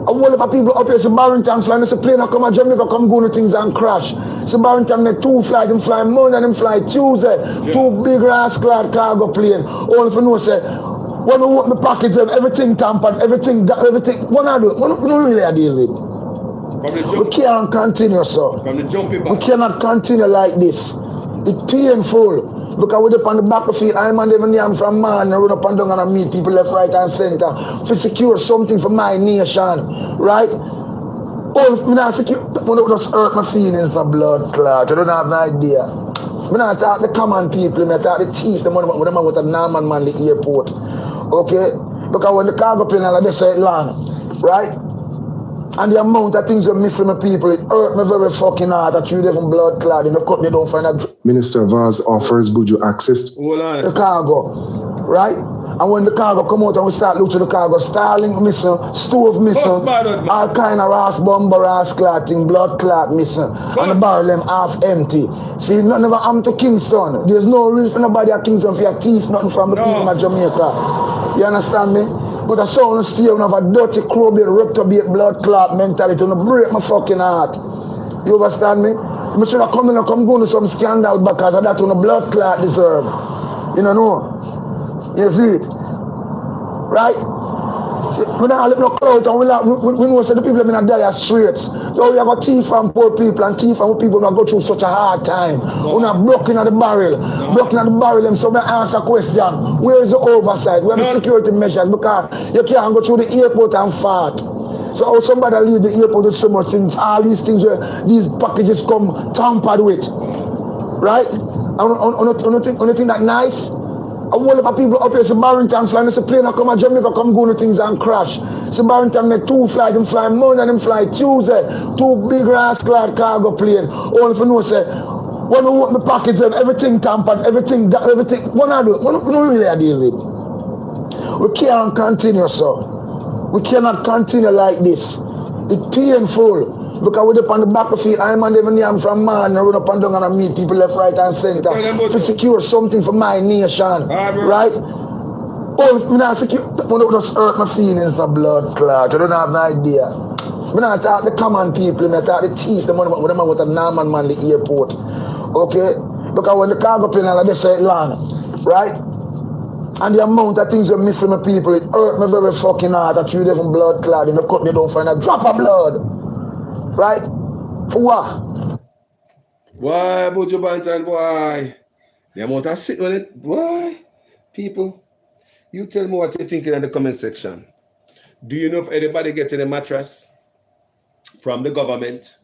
A whole lot of people up here, so Barrington flying, it's a plane that come to Jamaica, come go to things and crash. So Barrington make 2 flights, them fly Monday, them fly Tuesday. Yeah. 2 big rascal cargo plane. Only for no say, when we open the package, everything tampered, everything, what I do? We don't really deal with. We can't continue, sir. From the jumping back. We cannot continue like this. It's painful. Because we're up on the battlefield, I'm and even I'm from man, I run up and down and meet people left, right, and center to secure something for my nation, right? Oh, when I secure, when I just hurt my feelings of blood clot, I don't have an idea. When I talk the common people, I talk the thief, the man with a Norman man, the airport, okay? Because when the cargo plane, they say it long, right? And the amount of things you're missing my people, it hurt me very fucking hard that you live in blood clot in the cut, they don't find a Minister Vaz offers Buju access to the cargo, right? And when the cargo come out and we start looking at the cargo, Starlink missing, stove missing, all kind of ras bomb, ras clotting, blood clot missing, and the barrel them half empty. See, nothing ever happened to Kingston. There's no reason for nobody at Kingston for your teeth, nothing from the people of Jamaica. You understand me? But I saw on the stay have a dirty, crowbait, reprobate, blood clot mentality to break my fucking heart. You understand me? I should have come in and come go to some scandal because of that on the blood clot deserve. You know? You see it? Right? We don't let no clout and we know that the people have been dire straits. So we have a thief from poor people and thief from people who go through such a hard time. We're not blocking at the barrel. Blocking at the barrel them, so we answer question. Where is the oversight? Where are the security measures? Because you can't go through the airport and fart. So how somebody leave the airport with so much things, all these things where these packages come tampered with. Right? On the thing that nice. A whole lot of people up here, so Barrington flying, it's a plane that come to Jamaica, come go to things and crash. So Barrington make 2 flights, them fly Monday and them fly Tuesday. 2 big rascal cargo plane. All if you know, say, when we open the package, everything tampered, everything, what I do? What really I deal with? We can't continue, sir. We cannot continue like this. It's painful. Because we're up on the battlefield, I'm and even I'm from man, and run up and down and meet people left, right, and center to secure something for my nation. Right? Oh, if I not secure, when it just hurt my feelings of blood clot, I don't have an idea. I not talk the common people, I talk the thief, the money with them with a Norman man, the airport. Okay? Because when the cargo plane and they say it long, right? And the amount of things you're missing my people, it hurt me very fucking hard. I treat them from blood clot, in the cut, they don't find a drop of blood. Right? For what? Why, Buju Banton, boy? The amount of sit on it, boy. People, you tell me what you're thinking in the comment section. Do you know if anybody getting a mattress from the government,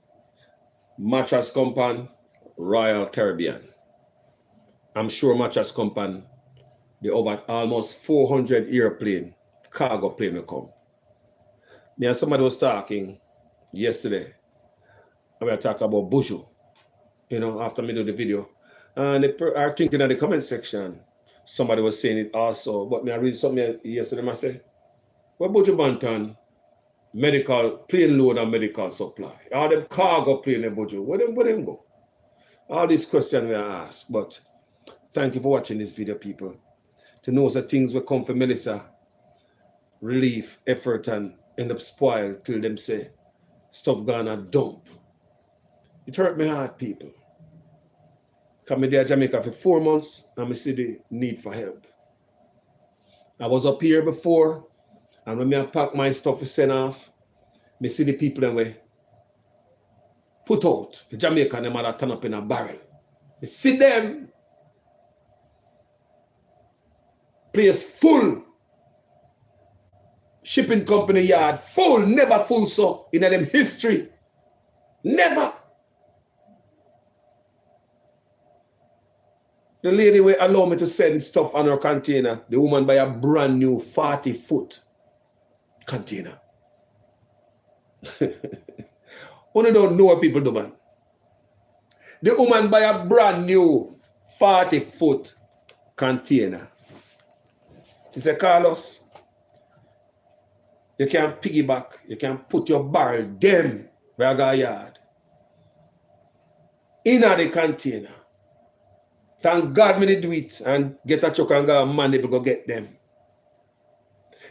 mattress company, Royal Caribbean? I'm sure mattress company, they over almost 400 airplane, cargo plane will come. Me and somebody was talking yesterday. We are talking about Buju, you know, after me do the video. And they are thinking in the comment section, somebody was saying it also, but me I read something yesterday, I say, what Buju Banton, medical, plane load and medical supply? All them cargo plane, Buju, where them go? All these questions we ask, but thank you for watching this video, people. To know that things will come for Melissa, relief, effort, and end up spoiled till them say, stuff gonna dump. It hurt me hard, people. Come there to Jamaica for 4 months and I see the need for help. I was up here before, and when I pack my stuff to send off, I see the people that were put out. The Jamaican, them had turn up in a barrel. I see them. Place full. Shipping company yard full, never full so in them history. Never. The lady will allow me to send stuff on her container. The woman buy a brand new 40-foot container. Only don't know what people do, man. The woman buy a brand new 40-foot container. She said, Carlos, you can piggyback, you can put your barrel them where I got a yard. In the container. Thank God me do it and get a truck and go man to go get them.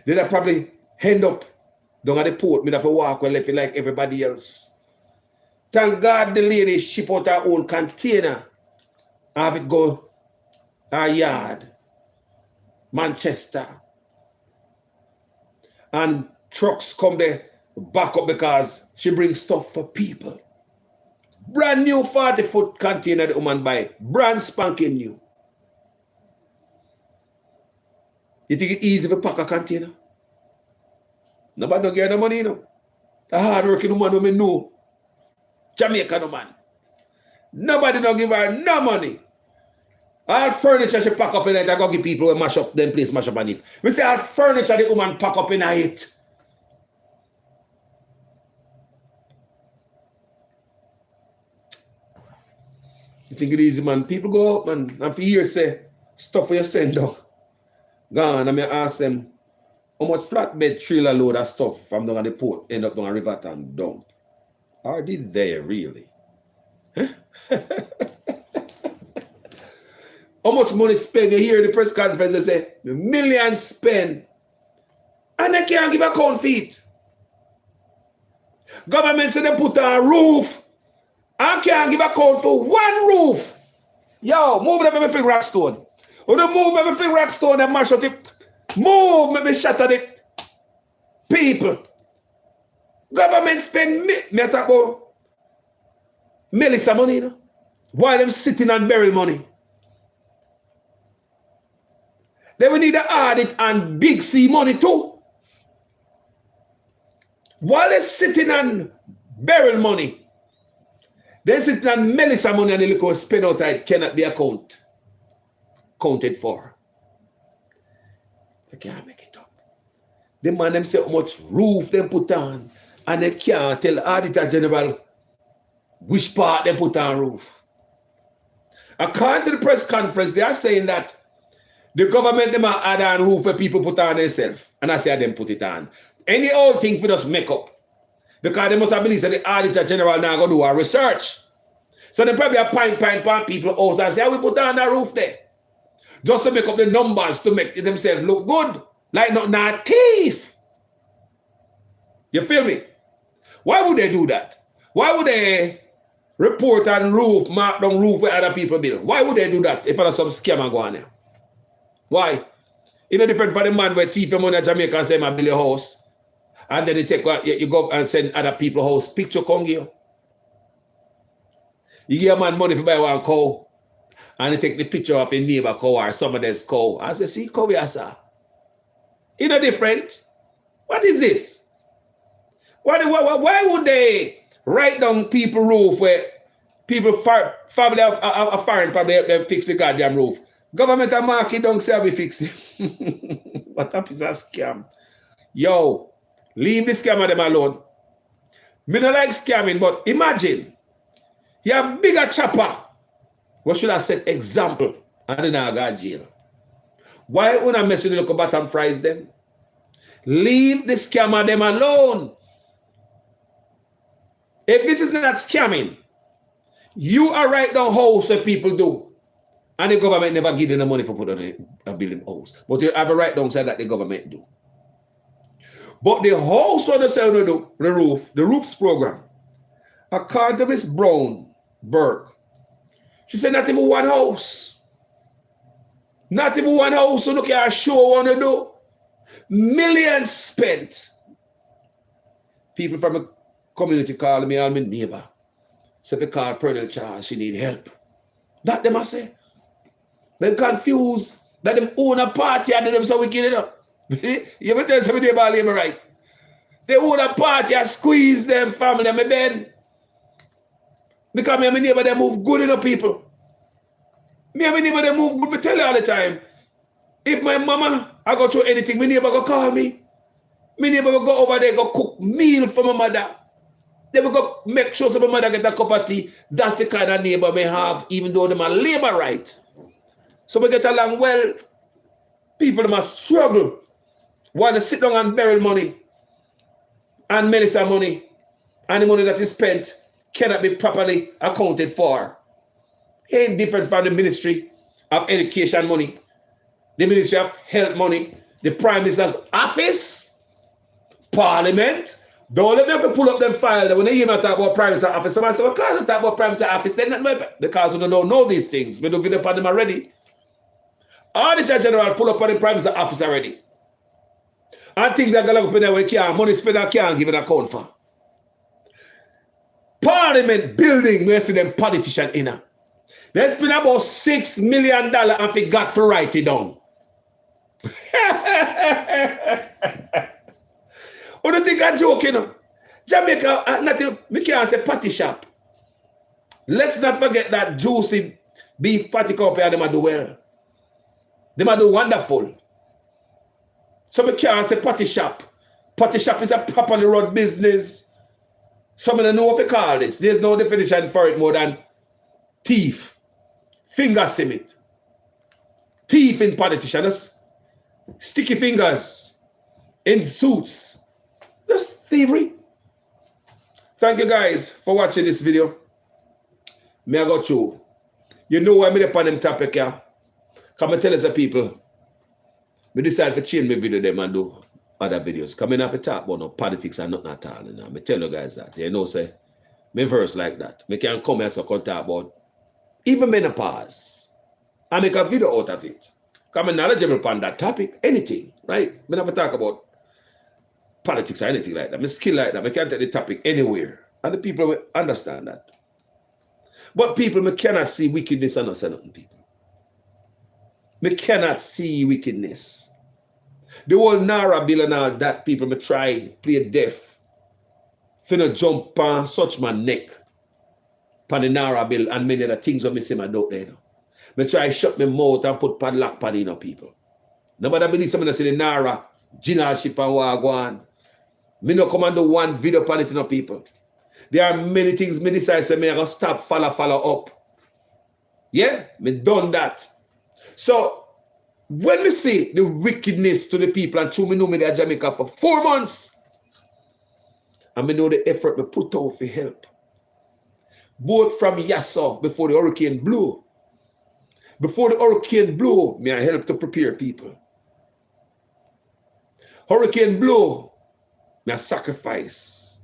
Then I probably end up down at the port, me have to walk and left it like everybody else. Thank God the lady ship out her own container. Have it go her yard. Manchester. And trucks come there back up because she brings stuff for people. Brand new 40-foot container the woman buy. Brand spanking new. You think it's easy to pack a container? Nobody don't get no money, you know. A hard-working woman we know. Jamaica no man. Nobody don't give her no money. All furniture she pack up in it, I go give people who mash up them place, mash up on it. We say all furniture the woman pack up in it. You think it's easy, man? People go out, man, and for years say, stuff for you send down. Gone, and I ask them, how much flatbed trailer load of stuff from down at the port end up down a river and dump? Are they there, really? Huh? How much money spent? You hear the press conference, they say, millions spent. And and they can't give account for it. Government say they put on a roof and can't give account for one roof. Yo, move them everything rock stone. When you move everything rock stone and mash up it, move maybe shatter it. People. Government spend me talk about Melissa money, you know, while them sitting on burial money. They will need to audit and big C money too. While they're sitting on burial money, they're sitting on Melissa money and the little spend out it cannot be counted for. They can't make it up. The man them say how much roof they put on and they can't tell the auditor general which part they put on roof. According to the press conference, they are saying that the government them add on roof where people put on themselves. And I say them put it on. Any old thing for just make up. Because they must have believed that the auditor general now go do our research. So they probably pint people house and say, we put on that roof there. Just to make up the numbers to make themselves look good. Like not thief. You feel me? Why would they do that? Why would they report on roof, mark down roof where other people build? Why would they do that if there's some scammer going there? Why? It's no different for the man where thief money in Jamaica and say, I build a house. And then you go and send other people house picture come give you. You give a man money to buy one cow. And you take the picture of a neighbor cow or someone else's cow. And say, see, cow here, sir. It's no different. What is this? Why would they write down people roof where people family are foreign probably they fix the goddamn roof? Government and market don't say we fix it. What up is a scam? Yo, leave the scammer them alone. Me don't like scamming, but imagine you have bigger chopper. What should I set example? And then I got jail. Why would I mess with the local bottom fries them? Leave the scammer them alone. If this is not scamming, you are right down house that people do. And the government never give them the money for put on a building house. But you have a right down side that the government do. But the house on the side of the roofs program, according to Miss Brown Burke, she said not even one house. Not even one house, so look at her show want to do. Millions spent. People from a community call me and my neighbor. Say they call Pearl Charles, she need help. That them I say. They confused that them own a party and them so we get it up. You ever tell somebody about labor right? They own a party and squeeze them family and my bed. Because me and my neighbor they move good enough people. Me and my neighbor they move good, me tell you all the time. If my mama I go through anything, my neighbor go call me. My neighbor will go over there, go cook meal for my mother. They will go make sure so my mother get a cup of tea. That's the kind of neighbor may have, even though they are labor right. So we get along well. People must struggle while they sit down and bury money and Melissa money and the money that is spent cannot be properly accounted for. It ain't different from the Ministry of Education money, the Ministry of Health money, the Prime Minister's office, Parliament. Don't let them pull up them file when they hear me talk about Prime Minister's office. Somebody say, well, because they talk about Prime Minister's office, they're not because they don't know these things. We don't get upon them already. Auditor General pull up on the Prime Minister's office already. And things are going to go up in there money spent and can't give an account for. Parliament building, we see them politicians in there. They spend about $6 million and forgot to write it down. What do you think I'm joking? Jamaica, nothing, we can't say patty shop. Let's not forget that juicy beef patty company, they might do well. They might do wonderful. So we can't say patty shop. Patty shop is a properly run business. Some of them know what we call this. There's no definition for it more than thief. Finger cement. Thief in politicians. Sticky fingers in suits. Just thievery. Thank you guys for watching this video. May I go through. You know why I'm upon them topic here? Come and tell us the people. We decide to change my video them and do other videos. Coming off the talk about no politics and nothing at all. You know? I tell you guys that. You know, say, me verse like that. Me can come here so talk about even menopause. I make a video out of it. Because I'm knowledgeable upon that topic, anything, right? We never talk about politics or anything like that. I'm skill like that. I can't take the topic anywhere. And the people will understand that. But people, me cannot see wickedness and not say nothing, people. Me cannot see wickedness. The whole Naira bill and all that, people, me try play deaf. Finna jump on such my neck pan the Naira bill and many other things that me say my don't there. Me try shut my mouth and put padlock pan in people. Nobody believe something that say the Naira, generalship and Wagwan. Me no come and do one video pan it in people. There are many things me decide say me I gonna stop, follow up. Yeah, me done that. So when me see the wickedness to the people and true me know me there Jamaica for 4 months, and me know the effort me put out for help. Both from Yassa before the hurricane blew. Before the hurricane blew, me I help to prepare people. Hurricane blew, me I sacrifice.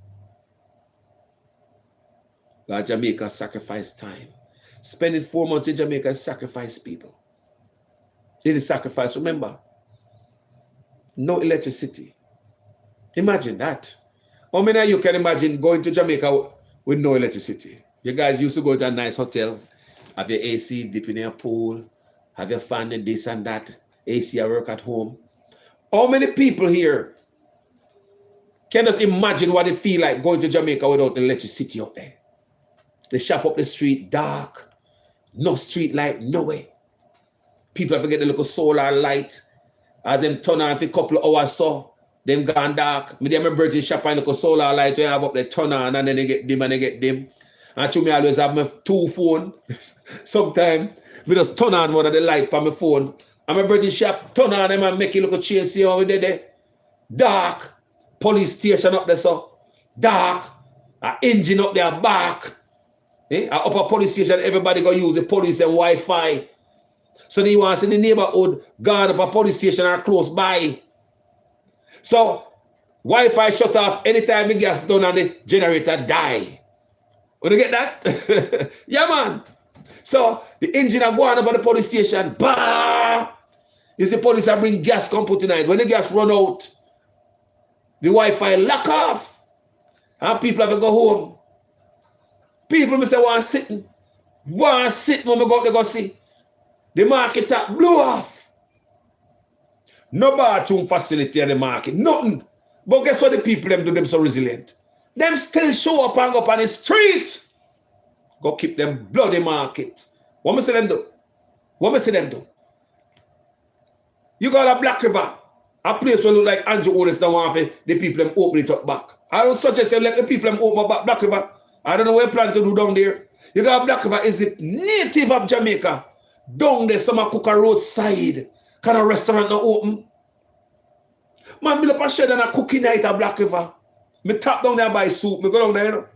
God, Jamaica sacrifice time. Spending 4 months in Jamaica sacrifice people. It is sacrifice, remember. No electricity. Imagine that. How many of you can imagine going to Jamaica with no electricity? You guys used to go to a nice hotel, have your AC, dip in your pool, have your fan and this and that, AC at work at home. How many people here can just imagine what it feel like going to Jamaica without electricity up there? The shop up the street, dark, no street light, no way. People have to get the little solar light, as them turn on for a couple of hours so, them gone dark. Me them a virgin shop and look solar light we have up there, turn on and then they get dim and they get dim. And to me always have my 2 phones. Sometimes me just turn on one of the light on my phone. And my virgin shop, turn on them and make it look a change, see how we did there. Dark, police station up there so, dark, an engine up there back. A upper police station, everybody go use the police and Wi-Fi. So they want to see the neighborhood guard up a police station are close by. So Wi-Fi shut off anytime the gas done and the generator die. Want to get that? Yeah, man. So the engine are going up at the police station. Bah! Is the police are bring gas come put tonight. When the gas run out, the Wi-Fi lock off. And people have to go home. People say want sitting when we go out there go see. The market tap blew off. No bathroom facility in the market, nothing. But guess what the people them do them so resilient? Them still show up and go up on the street. Go keep them bloody market. What me say them do? What me say them do? You got a Black River, a place where look like Andrew Otis don't want the people them open it up back. I don't suggest you let the people them open up Black River. I don't know what you plan to do down there. You got Black River is the native of Jamaica. Down there, some cook a roadside. Can a restaurant not open? Man, build up a shed and a cooking night at Black River. Me tap down there buy soup. Me go down there, you know.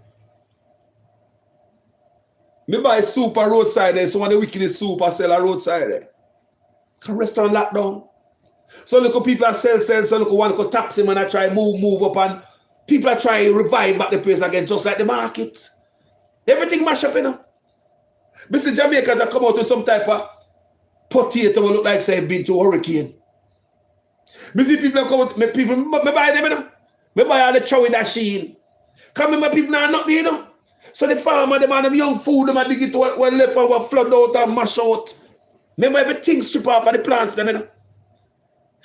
Me buy soup a roadside there. Some of the wickedest soup I sell a roadside there. Can restaurant lock down? So look people are sell. So look one go taxi man I try move up and people are trying to revive back the place again just like the market. Everything mash up, you know. Mr. Jamaicans have come out with some type of potato will look like say been to a hurricane. Me see people have come out, me buy them, you know. Me buy all the chow with that sheen. Come my people now not you know. So the farmer, them and them young food, them dig it what left and what flood out and mash out. Remember everything strip off of the plants, them, you know.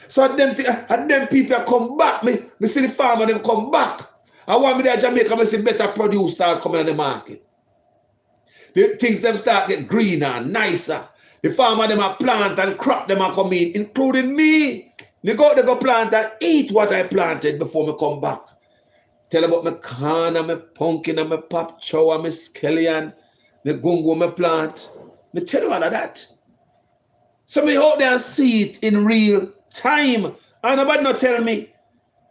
So at them people come back, me see the farmer them come back. I want me there Jamaica, me see better produce start coming on the market. The things them start get greener and nicer. The farmer them a plant and crop them a come in, including me. They go plant and eat what I planted before me come back. Tell about my corn and my pumpkin and my pop chow and my scallion, my gungo, my plant. Me tell you all of that. So me out there and see it in real time. And nobody not tell me.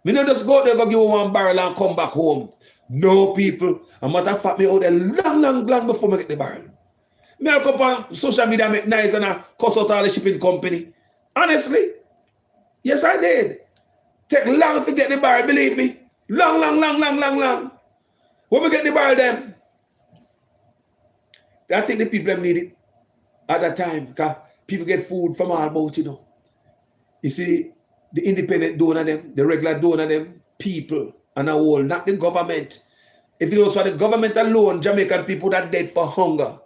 Me not just go out there go give one barrel and come back home. No people. A matter of fact, me out there long before me get the barrel. Me I come on social media make nice and I cuss out all the shipping company. Honestly. Yes, I did. Take long to get the barrel, believe me. Long. When we get the barrel them, I think the people need it at that time because people get food from all about, you know. You see, the independent donor them, the regular donor them, people and a whole, not the government. If it was for the government alone, Jamaican people that dead for hunger.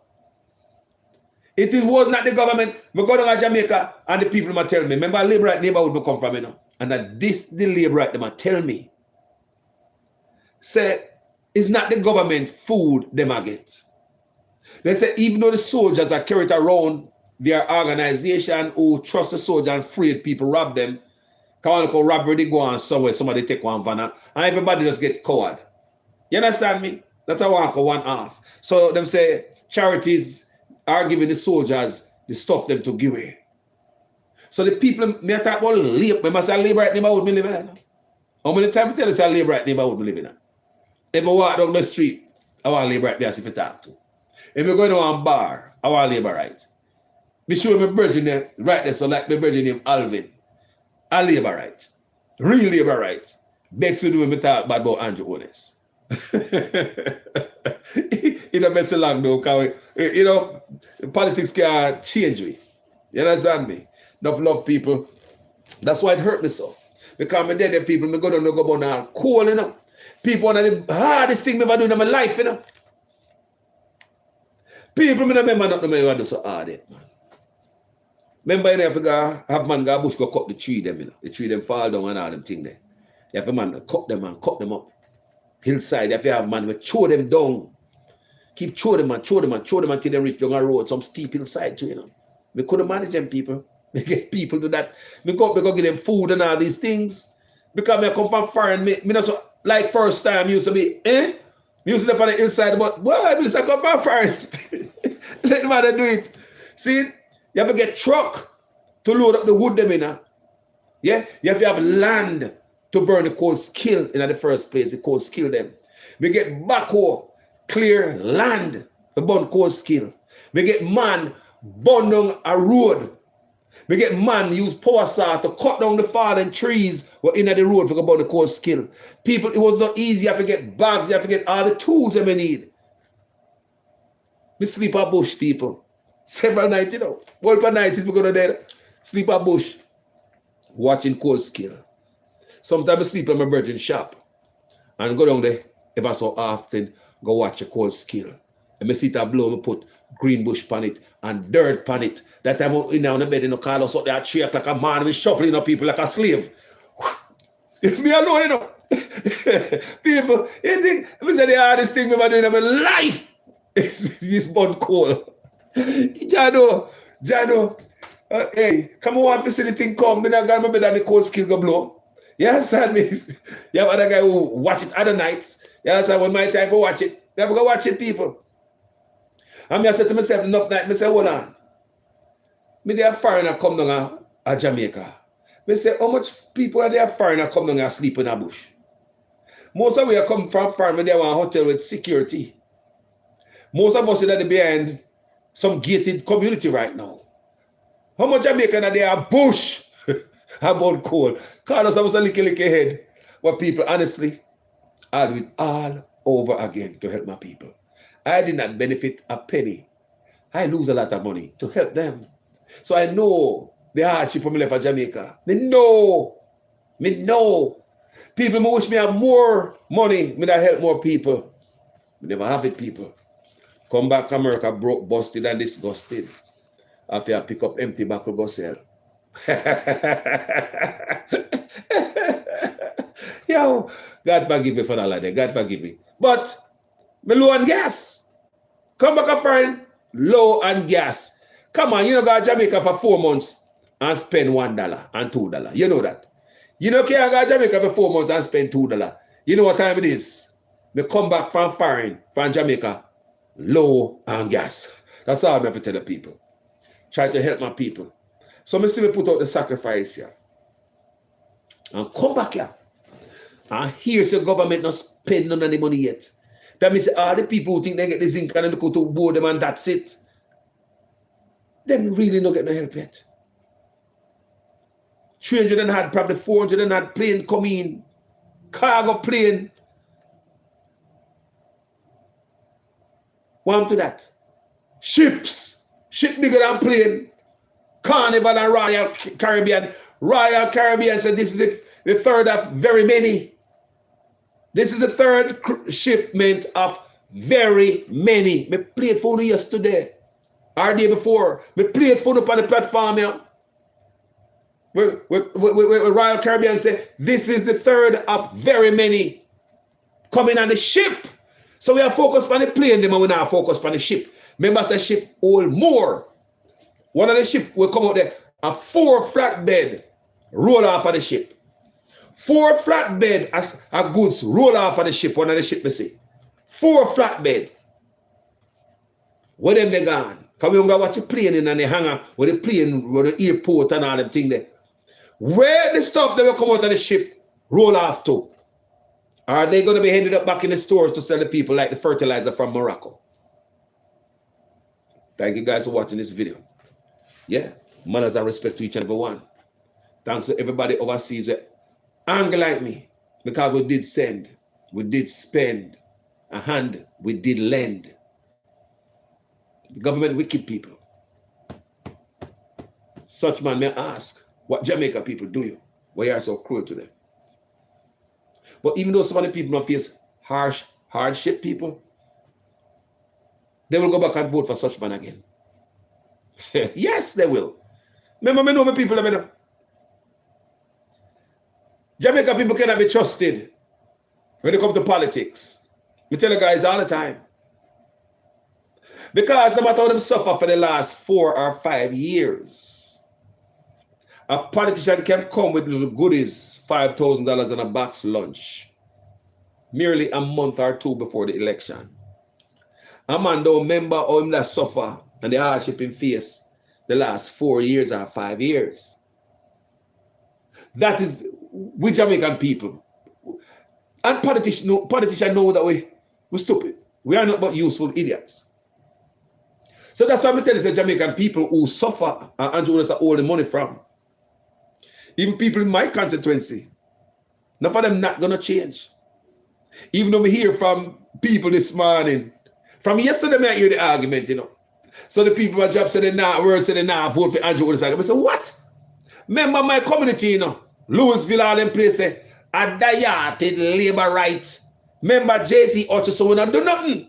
It was not the government. We go to Jamaica and the people might tell me, remember a labor right neighborhood we come from, you know, and that this the labor right, they might tell me. Say, it's not the government food they might get. They say, even though the soldiers are carried around their organization who trust the soldier and afraid people rob them, can't go robbery, they go on somewhere, somebody take one van and everybody just get coward. You understand me? That's a one half. So them say charities are giving the soldiers the stuff them to give away. So the people, me talk about labor, I say labor right neighborhood me living in. How many times I tell you say labor right neighborhood me living in? If I walk down the street, I want labor right there if I talk to. If I go to one bar, I want labor right. Be sure my virgin there, right there, so like my virgin named Alvin. I labor right. Real labor right. Bex to do when we talk about Andrew Honest. You know, mess along though, because you know, politics can change me. You understand me? Enough love people. That's why it hurt me so. Because me dead people, me go down and go down cool, you know. People one of the hardest thing me ever do in my life, you know. People me remember not me ever do so hard yet, man. Remember, you have to go, have man go bush go cut the tree them, you know. The tree them fall down and all them thing there. You have to man cut them and cut them up. Hillside, if you have man, we throw them down. Keep throw them until they reach down a road, some steep hillside too, you know. We couldn't manage them people. We get people do that. We go give them food and all these things. Because I come from foreign, me not so like first time used to be, Me used to live on the hillside, but boy, I come from foreign. Let them do it. See, you have to get truck to load up the wood them in. Yeah, you have to have land to burn the coal skill in the first place, the coal skill them. We get backhoe, clear land to burn coal skill. We get man burn down a road. We get man use power saw to cut down the fallen trees were in the road for burn the coal skill. People, it was not easy. You have to get bags, you have to get all the tools that we need. We sleep at bush, people. Several nights, you know. Multiple nights is we go to there. Sleep at bush. Watching coal skill. Sometimes I sleep at my virgin shop and go down there ever so often, go watch a coal skill. And I sit and blow, I put green bush on it and dirt on it. That time I'm in the bed in the car, so there at 3 o'clock a man, we shuffling up people like a slave. Me alone, you know. People, you think, I say the hardest thing I've ever done in my life is this burn coal. Jano, hey, come on, facility come, me not got my bed and the coal skill go blow. You understand me? You have other guy who watch it other nights. You understand when my time for watch it? You have to go watch it, people. And I said to myself enough night, I say, hold on. Me there foreigner come down to Jamaica. I say, how much people are there foreigner come down and sleep in a bush? Most of we are come from foreign, they want a hotel with security. Most of us are there behind some gated community right now. How much Jamaican are there bush? About coal. Carlos, I was a little head. But people, honestly, I'll do it all over again to help my people. I did not benefit a penny. I lose a lot of money to help them. So I know the hardship from left for Jamaica. Me know. People wish me have more money, me that help more people. We never have it, people. Come back to America broke, busted, and disgusted. After I pick up empty back to go sell. Yo, God forgive me for that like that. God forgive me. But me low on gas. Come back a friend, low on gas. Come on, you know, go to Jamaica for 4 months and spend $1 and $2. You know that. You know, can't go to Jamaica for 4 months and spend $2. You know what time it is? Me come back from foreign, from Jamaica, low on gas. That's all I have to tell the people. Try to help my people. So I see me put out the sacrifice here. And come back here. And here's the government not spend none of the money yet. That means all the people who think they get the zinc and they go to board them and that's it. Them really not get no help yet. 300 and had probably 400 and had plane come in. Cargo plane. One to that. Ships. Ship bigger than plane. Carnival and Royal Caribbean. Royal Caribbean said this is the third of very many. This is the third shipment of very many. Me played for you yesterday. Or day before. Me played for you on the platform here. Where Royal Caribbean say this is the third of very many coming on the ship. So we are focused on the plane, and we're not focused on the ship. Remember, say ship hold more. One of the ship will come out there, a 4 flatbed roll off of the ship. 4 flatbed as a goods roll off of the ship. One of the ship, we see. 4 flatbed. Where them they gone? Because we don't watch the plane in and they hang out with the plane, with the airport and all them thing there. Where the stuff that will come out of the ship roll off to? Are they going to be ended up back in the stores to sell to people like the fertilizer from Morocco? Thank you guys for watching this video. Yeah, manners and respect to each and every one. Thanks to everybody overseas with anger like me, because we did send, we did spend, a hand we did lend. The government wicked people. Such man may ask, what Jamaica people do you? Why you are so cruel to them? But even though some of the people don't face harsh hardship people, they will go back and vote for such man again. Yes, they will. Remember, me know my people, I know. Jamaica people cannot be trusted when it comes to politics. We tell you guys all the time. Because no matter how them suffer for the last 4 or 5 years, a politician can come with little goodies, $5,000 and a box lunch, merely a month or 2 before the election. A man don't remember how him that suffer and the hardship in face the last 4 years or 5 years. That is we Jamaican people. And politicians know that we're stupid. We are not but useful idiots. So that's why I tell you, the Jamaican people who suffer and Andrew is all the money from. Even people in my constituency, none of them not gonna change. Even though we hear from people this morning, from yesterday I hear the argument, you know. So the people at job said they not work, said they not vote for Andrew. I said, what? Remember my community, you know, Louisville, all them places, a diated labor rights. Remember JC Hutchison will not do nothing.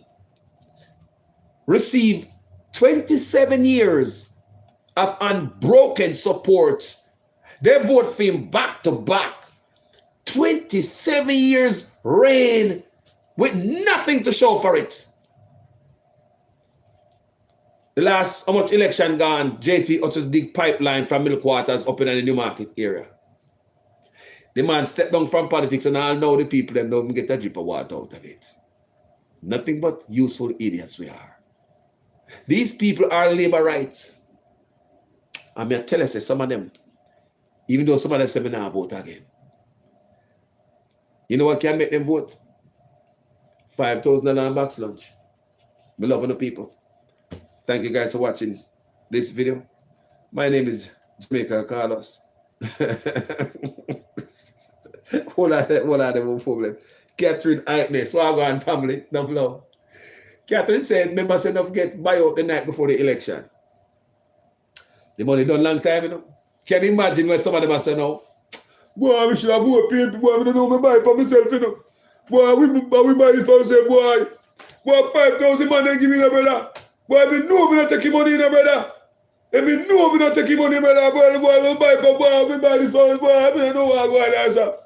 Receive 27 years of unbroken support. They vote for him back to back. 27 years reign with nothing to show for it. The last, how much election gone, JT Hutchison dig pipeline from Milk Waters up in the Newmarket area. The man stepped down from politics and all know the people them don't get a drip of water out of it. Nothing but useful idiots we are. These people are labor rights. I may tell you, say some of them, even though some of them say me not vote again. You know what can make them vote? $5,000 box lunch. We love the people. Thank you guys for watching this video. My name is Jamaica Carlos. Hold on, no problem. Catherine Aitness, Wagwan Family, no love. Catherine said, remember, said, don't forget buy out the night before the election. The money done long time, you know. Can you imagine when some of them are saying, no, boy, we should have vote paid, boy, I don't know, me buy it for myself, you know. Boy, we buy this for myself, boy. Boy, 5,000 man they give me, brother. Boy, if you know we not taking money, brother. If you know we not taking money, brother, boy, we buy for, boy, we buy this for, boy, I don't know what I'm going to answer.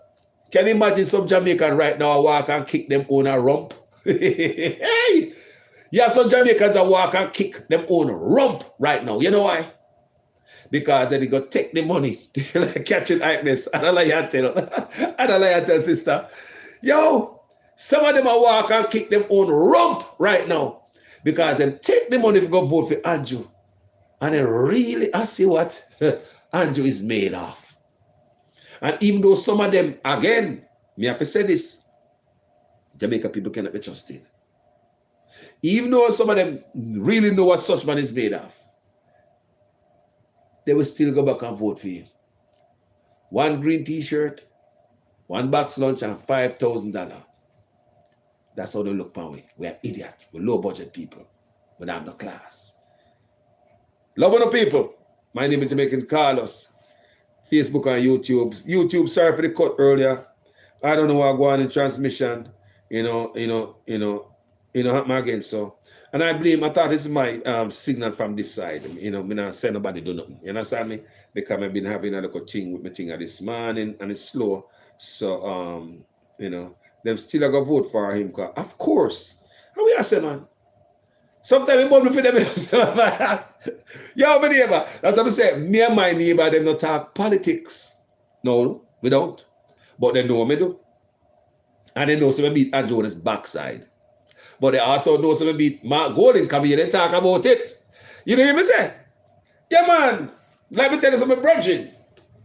Can you imagine some Jamaican right now walk and kick them own a rump? Hey! Yeah, some Jamaicans are walk and kick them own rump right now. You know why? Because then they go take the money. Catching Agnes. I don't like you tell sister. Yo, some of them are walk and kick them own rump right now. Because then take the money to go vote for Andrew. And then really ask you what Andrew is made of. And even though some of them, again, me have to say this, Jamaica people cannot be trusted. Even though some of them really know what such man is made of, they will still go back and vote for him. one green t-shirt, one box lunch, and $5,000. That's how they look upon we. We are idiots. We're low budget people. We don't have no class. Love on the people. My name is Jamaican Carlos. Facebook and YouTube. YouTube, sorry for the cut earlier. I don't know what going in transmission. Happen again. So, and I thought this is my signal from this side. Me not say nobody do nothing. You understand me? Because I've been having a little thing with my thing this morning and it's slow. So, them still I go vote for him. Of course. How we are say, man? Sometimes we bother for them. Yo, my neighbor. That's what I say. Me and my neighbor, them not talk politics. No, we don't. But they know me do. And they know some beat Andrew on his backside. But they also know some beat Mark Golden come here and talk about it. You know what I say? Yeah, man. Let me tell you something, brethren.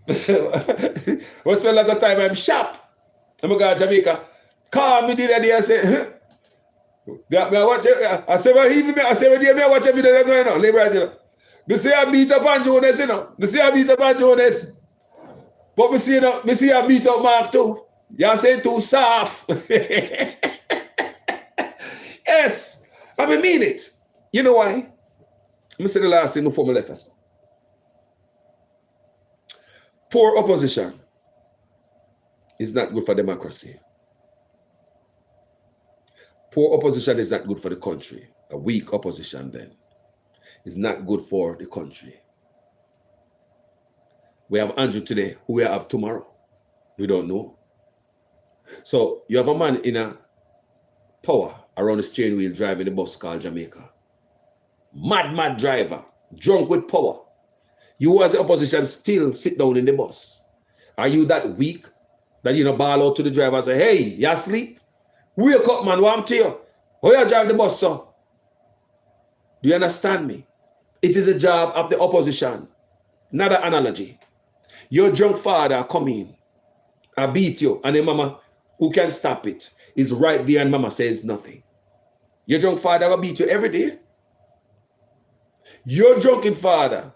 We spend a lot of time I'm sharp. I'm going to Jamaica. Call me the other day and say, I say, well, even me, I say, well, I watch a video of them going on. They say I beat up on Jonas, They say I beat up on Jonas. But me see I beat up Mark too. You say too soft. Yes, I mean it. You know why? Let me say the last thing before I left us. Poor opposition is not good for democracy. Poor opposition is not good for the country. A weak opposition then is not good for the country. We have Andrew today, who we have tomorrow. We don't know. So you have a man in a power around the steering wheel driving the bus called Jamaica. Mad driver, drunk with power. You as the opposition still sit down in the bus. Are you that weak that you ball out to the driver and say, hey, you asleep? Wake up, man, what I'm to you? How you drive the bus, sir? Do you understand me? It is a job of the opposition. Not an analogy. Your drunk father come in, I beat you, and the mama, who can stop it, is right there and mama says nothing. Your drunk father will beat you every day. Your drunken father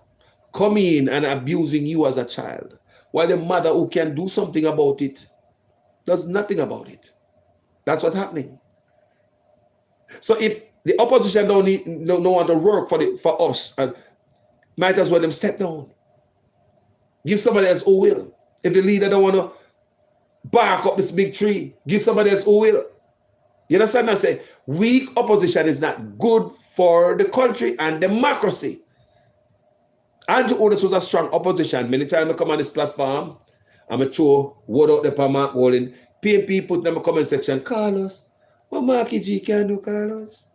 come in and abusing you as a child, while the mother who can do something about it does nothing about it. That's what's happening. So if the opposition don't want to work for us, might as well them step down. Give somebody else who will. If the leader don't want to bark up this big tree, give somebody else who will. You understand? I say weak opposition is not good for the country and democracy. Andrew Otis was a strong opposition. Many times I come on this platform, I'm a show word out the per Mark Golden. PNP put them in the comment section, Carlos, what Marky G can do, Carlos?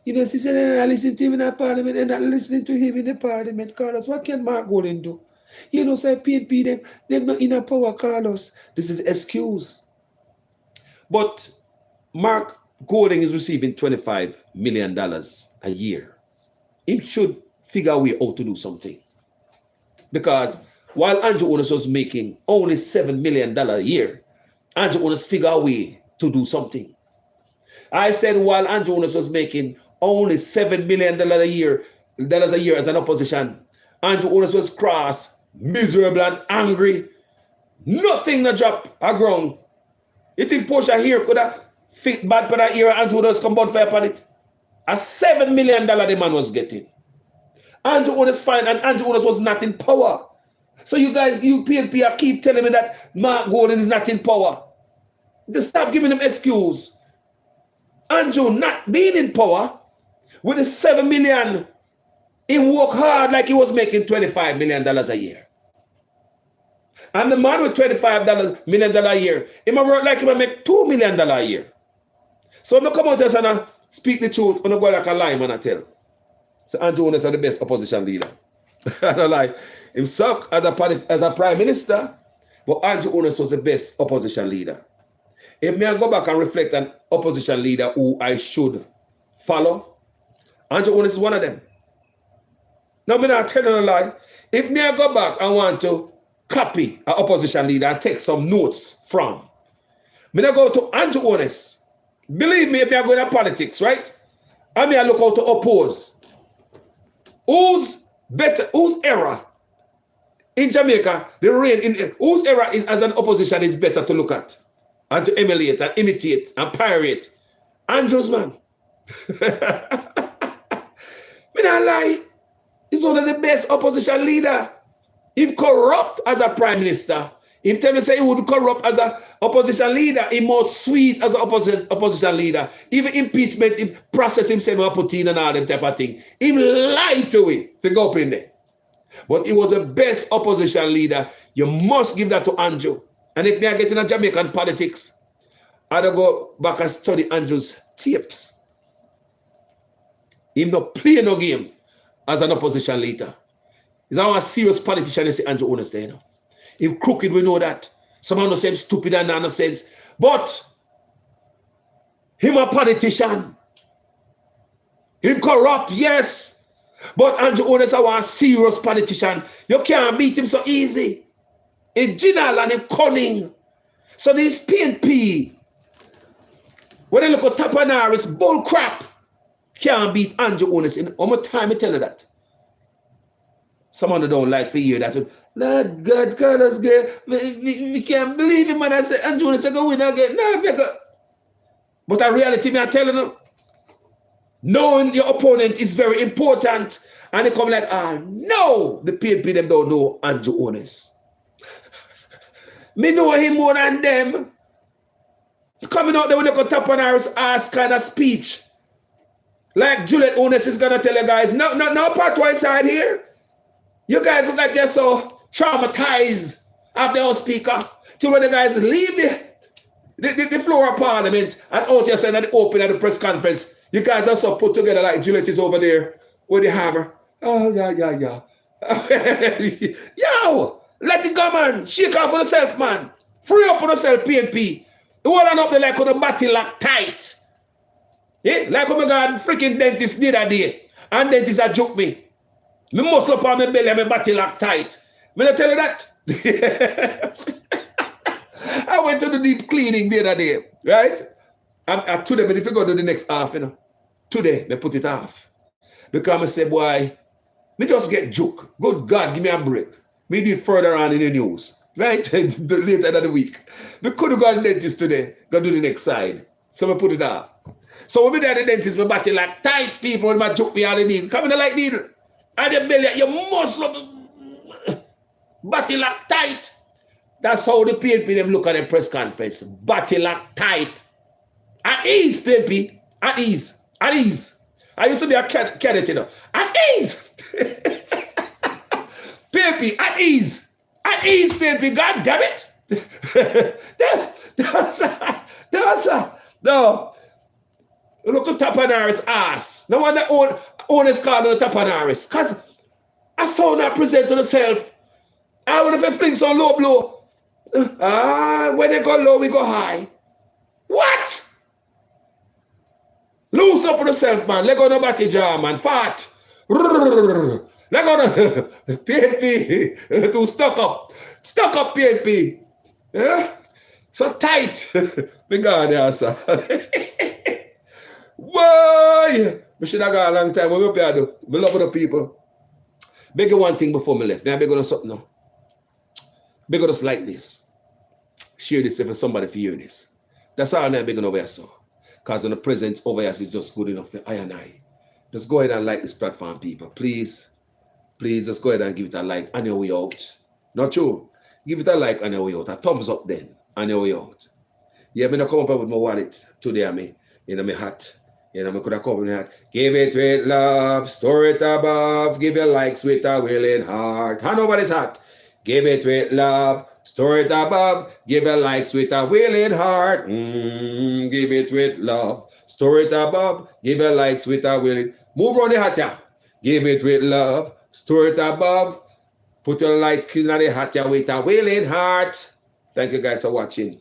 She said they're not listening to him in the parliament, they're not listening to him in the parliament, Carlos. What can Mark Golden do? Say PNP, they're not in a power, Carlos. This is excuse. But Mark Golden is receiving $25 million a year. He should figure a way out to do something. Because while Andrew Otis was making only $7 million a year, Andrew Otis figure a way to do something. I said while Andrew Otis was making only $7 million a year as an opposition, Andrew Otis was cross, miserable and angry. Nothing to drop a ground. You think Portia here could have fit bad for that year and Andrew Otis come bound fire upon it? A $7 million the man was getting. Andrew Otis fine and Andrew Otis was not in power. So you guys, you PNP keep telling me that Mark Golden is not in power. Just stop giving him excuse. Andrew not being in power with the $7 million, he worked hard like he was making $25 million a year. And the man with $25 million a year, he might work like he might make $2 million a year. So I'm not come out and speak the truth, I'm not go like a lie, man, I tell. So Andrew Otis is the best opposition leader. I don't lie. Himself as a prime minister, but Andrew Otis was the best opposition leader. If me I go back and reflect an opposition leader who I should follow, Andrew Otis is one of them. Now I'm not telling a lie. If me I go back and want to copy an opposition leader and take some notes from, me I go to Andrew Otis. Believe me, if me I go into politics, right? I mean I look out to oppose. Whose era in Jamaica, the reign in whose era is as an opposition is better to look at and to emulate and imitate and pirate. Andrews, man. Me not lie. He's one of the best opposition leader. He corrupt as a prime minister. He tell me say he would corrupt as an opposition leader. He more sweet as an opposition leader. Even impeachment, he process himself put in and all them type of thing. He lied to it to go up in there. But he was the best opposition leader. You must give that to Andrew. And if me I get in a Jamaican politics, I'd go back and study Andrew's tapes. Him not play no game as an opposition leader. He's not a serious politician, you see Andrew Honest there, you know. Him crooked, we know that. Someone say him stupid and nonsense. But him a politician. Him corrupt, yes. But Andrew Honest is a serious politician. You can't beat him so easy. He's general and he's cunning. So this PNP, when they look at Tapanar, it's bull crap. Can't beat Andrew Honest. In how much time I tell you that? Someone don't like to hear that. Lord God, call us good. We can't believe him. And I say, Andrew Honest go win again. No, but in reality, me I tell you, knowing your opponent is very important. And they come like, no, the PNP them don't know Andrew Honest. Me know him more than them. Coming out there when they go tap on our ass kind of speech. Like Juliet Honest is gonna tell you guys, no part inside here. You guys look like you're so traumatized after our speaker. Till when the guys leave the floor of Parliament and out here saying at the open at the press conference, you guys are so put together like Juliet is over there with the hammer. Oh, yeah. Yo, let it go, man. Shake off on yourself, man. Free up on yourself, PNP. You want to up there like on the body lock tight. Yeah? Like when my God freaking dentist did that day. And dentist a joke me. Me muscle up on my belly and my body lock tight. Me not tell you that. I went to the deep cleaning the other day, right? And today, but if you go to the next half, you know, today, they put it off. Because I say, boy, me just get joke. Good God, give me a break. Me do it further on in the news, right? Later in the week. We could have gone to the dentist today, go do the next side. So I put it off. So when we there at the dentist, my body like tight, people, when I joke me out the needle. Come in like needle. And your belly, your muscle, body like tight. That's how the PNP them look at the press conference. Body like tight. At ease, PNP. At ease. At ease. I used to be a cadet, you know. At ease. PNP, at ease. At ease, PNP. God damn it. No. Look at Tapanaris' ass. No one that owners call the Tapanaris. Because I saw that present to myself. I want to fling some low blow. When they go low, we go high. What? Loose up on yourself, man. Let go no batty jar, man. Fat. Let go no PNP. Too stuck up. Stuck up PNP. Yeah? So tight. Me God, yeah, sir. Boy! We should have got a long time. What we up here do? We love the people. Beg you one thing before me left. May I beg you something now? Beg you just like this. Share this if somebody for hear this. That's all I'm begging over here, so. Because when the presence over here is just good enough for I and I. Just go ahead and like this platform, people. Please. Please just go ahead and give it a like on your way out. Not true. Give it a like on your way out. A thumbs up then on your way out. Yeah, I'm going to come up with my wallet today. My hat. You know, I could have come with my hat. Give it with love, store it above. Give your likes with a willing heart. Hand over this hat. Give it with love, store it above. Give your likes with a willing heart. Give it with love, store it above. Give your likes with a willing. Move on the hat, yeah. Give it with love, store it above. Put your likes in the hat, yeah, with a willing heart. Thank you guys for watching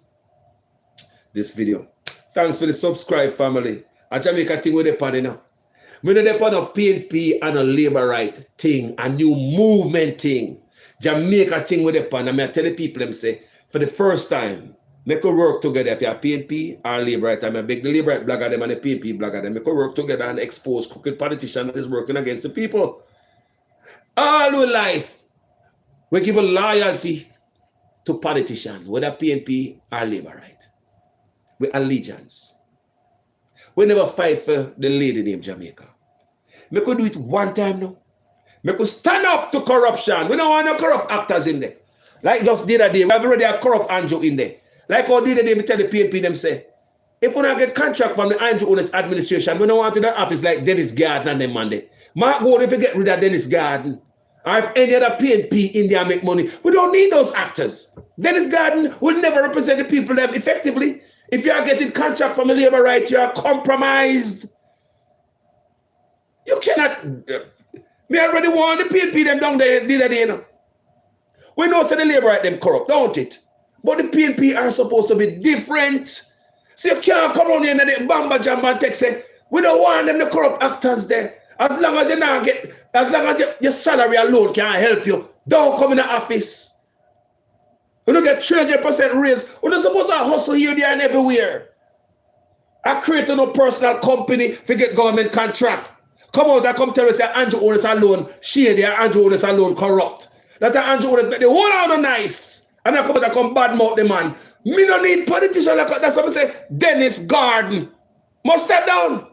this video. Thanks for the subscribe, family. A Jamaica thing with the party now. We know the part of PNP and a labor right thing, a new movement thing. Jamaica thing with the pan. I tell the people them say, for the first time, make us work together. If you're PNP or labor right, I beg the labor right blogger them and the PNP blogger them. Make us work together and expose crooked politician that is working against the people. All with life. We give a loyalty to politicians, whether PNP or Labour, right? With allegiance. We never fight for the lady named Jamaica. We could do it one time now. We could stand up to corruption. We don't want no corrupt actors in there. Like just the other day, we have already a corrupt Andrew in there. Like how the other day, we tell the PNP them say, if we don't get contract from the Andrew Owners administration, we don't want in the office like Dennis Garden and them man there. Mark Gold, if you get rid of Dennis Garden, or if any other PNP in there make money, we don't need those actors. Dennis Garden will never represent the people them effectively. If you are getting contract from the labor rights, you are compromised. You cannot. Me already warned the PNP them down there the other day, you know. We know say the labor right them corrupt, don't it? But the PNP are supposed to be different. So you can't come on here and the Bamba Jam and take say, we don't want them the corrupt actors there. As long as you not get, as long as your salary alone can't help you, don't come in the office. You don't get 300% raise. You're not supposed to hustle here, there, and everywhere. I create no personal company to get government contract. Come out and come tell us that Andrew Owners alone, shady, Andrew Owners alone corrupt. That Andrew Owners make the whole out nice. And I come out and come badmouth the man. Me don't need politicians like that. That's what I say. Dennis Garden must step down.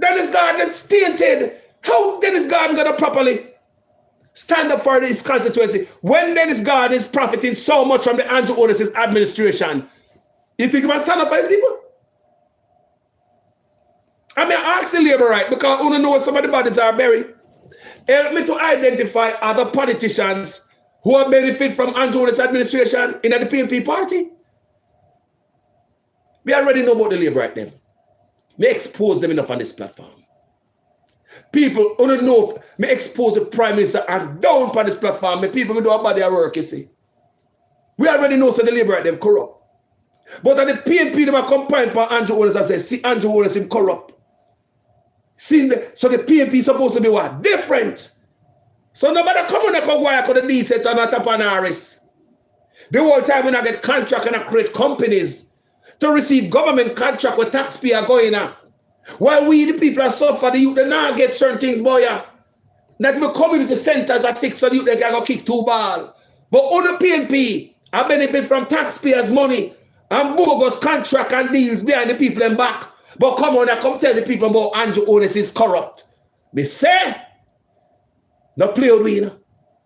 Dennis Garden is tainted. How Dennis Garden gonna properly stand up for his constituency when Dennis Garden is profiting so much from the Andrew Owners administration? You think he must stand up for his people? I mean, I ask the labor right because I don't know some of the bodies are buried. Help me to identify other politicians who have benefit from Andrew Owners administration in the PNP party. We already know about the labor right them. Me expose them enough on this platform. People who don't know if me expose the Prime Minister and down on this platform. Me people me do about their work, you see. We already know so the labor right them corrupt. But at the PNP them are combined for Andrew Owners and say, see Andrew Owners him corrupt. See, so the PNP is supposed to be what? Different. So nobody come on and come wire for the decent and not upon Harris. The whole time when I get contract and I create companies to receive government contract with taxpayer going on. While we the people are suffer, the youth they now get certain things, boy. That the community centers are fixed so the youth they can go kick 2 ball. But other PNP I benefit from taxpayers' money and bogus contract and deals behind the people and back. But come on and come tell the people about Andrew Owners is corrupt. Me say, no play with me, you know.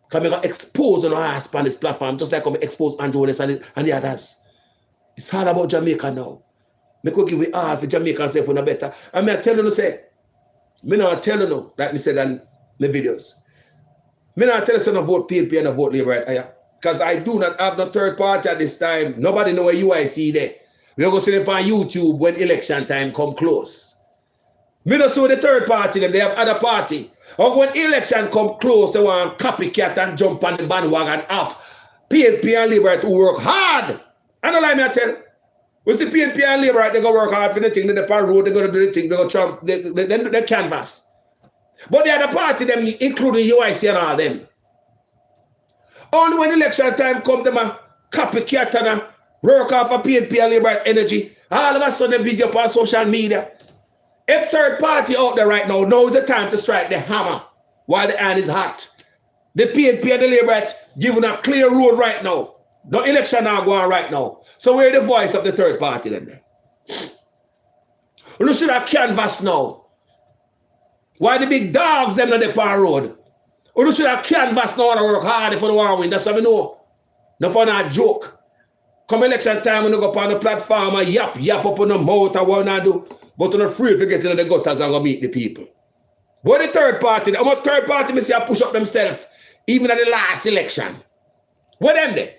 Because I'm going to expose on our ass on this platform, just like I'm expose Andrew Owners and the others. It's all about Jamaica now. I could give it all for Jamaica and say for no better. And I tell you, say, I not tell you, like I said in the videos. I not tell you, no vote PNP and no vote Labour right here. Because I do not have no third party at this time. Nobody know where UIC there. We're going to see them on YouTube when election time come close. Me don't see the third party, them, they have other party. Or when election come close, they want copycat and jump on the bandwagon off. PNP and Labour to work hard. I don't like me, I tell you. We see PNP and Labour, they're going to work hard for the thing, they're on road, they're going to do the thing, they're going to trump, they canvas. But the other party, them, including UIC and all them. Only when election time come, them a copycat and a work off of PNP and Labour energy. All of a sudden, they're busy up on social media. If third party out there right now is the time to strike the hammer while the iron is hot. The PNP and the Labour giving a clear road right now. No election now going on right now. So we're the voice of the third party then. You should have canvas now. Why the big dogs them on the par road? You should have canvas now and work hard if you don't want to win. That's what we know. No fun a joke. Come election time when you go up on the platform and yap up on the mouth and what you do. But you're not afraid to get into the gutters and go meet the people. But the third party, I'm a third party, I see I push up themselves even at the last election. What them there?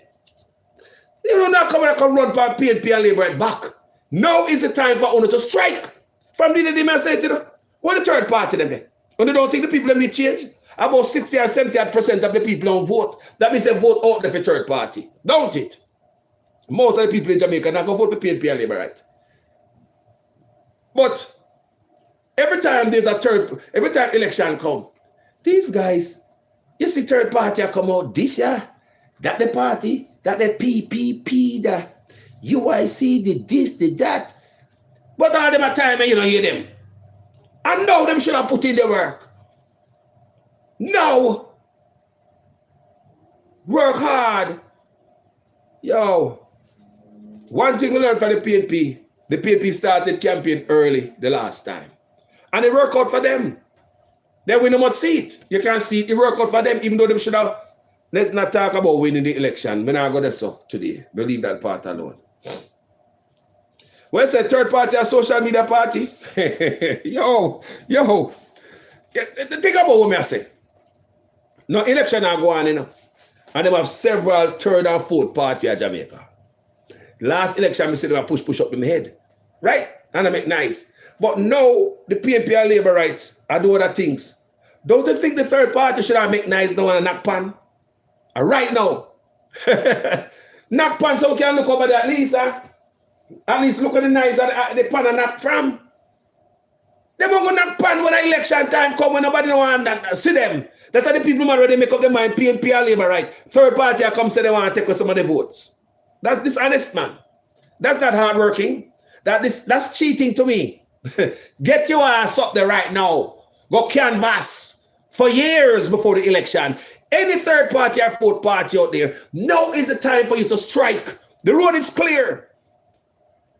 You don't not come and come run for PNP and Labour back. Now is the time for owner to strike. From the day I say to them, what the third party them there? And they don't think the people them need change? About 60 or 70% of the people don't vote. That means they vote out there for third party. Don't it? Most of the people in Jamaica not going to vote for PNP and Labour, right? But every time there's a every time election come, these guys, you see third party come out this year, that the party, that the PPP, the UIC, the this, the that. But all them a time you don't hear them. And now them should have put in the work. Now, Work hard. Yo, one thing we learned from the PNP started campaign early the last time. And it worked out for them. Then we no more see it. You can't see it. It worked out for them, even though they should have. Let's not talk about winning the election. We're not going to suck today. Believe that part alone. Where's the third party, a social media party? yo. Think about what I say. No election are going on, you know. And they have several third and fourth party in Jamaica. Last election, I said they push up in my head. Right? And I make nice. But now, the PNP and labor rights, I do other things. Don't you think the third party should have make nice now and knock pan? Right now. Knock pan so we can look over there at least, huh? At least look at the nice at the pan and knock from. They won't go knock pan when the election time come when nobody no want that. See them. That are the people who already make up their mind, PNP and labor right. Third party come say they want to take some of the votes. That's dishonest, man. That's not hardworking. That's cheating to me. Get your ass up there right now. Go canvass for years before the election. Any third party or fourth party out there, now is the time for you to strike. The road is clear.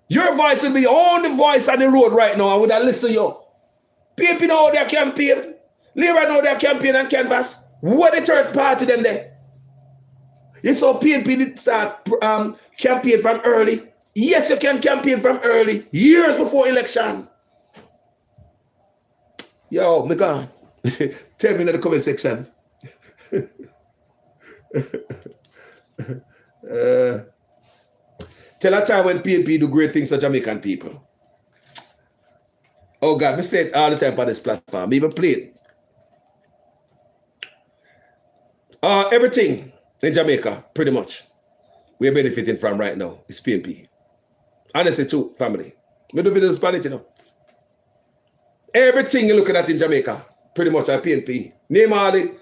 Your voice will be the only voice on the road right now. I would have listened to you. PNP know their campaign. Labour know their campaign and canvass. What the third party them there? You saw PNP did start campaign from early. Yes, you can campaign from early, years before election. Yo, my God. Tell me in the comment section. Tell a time when PNP do great things for Jamaican people. Oh God, we say it all the time on this platform. We even play it. Everything in Jamaica, pretty much, we're benefiting from right now is PNP. Honestly, too, family. We do business on it, you know. Everything you're looking at in Jamaica, pretty much are PNP. Name everything.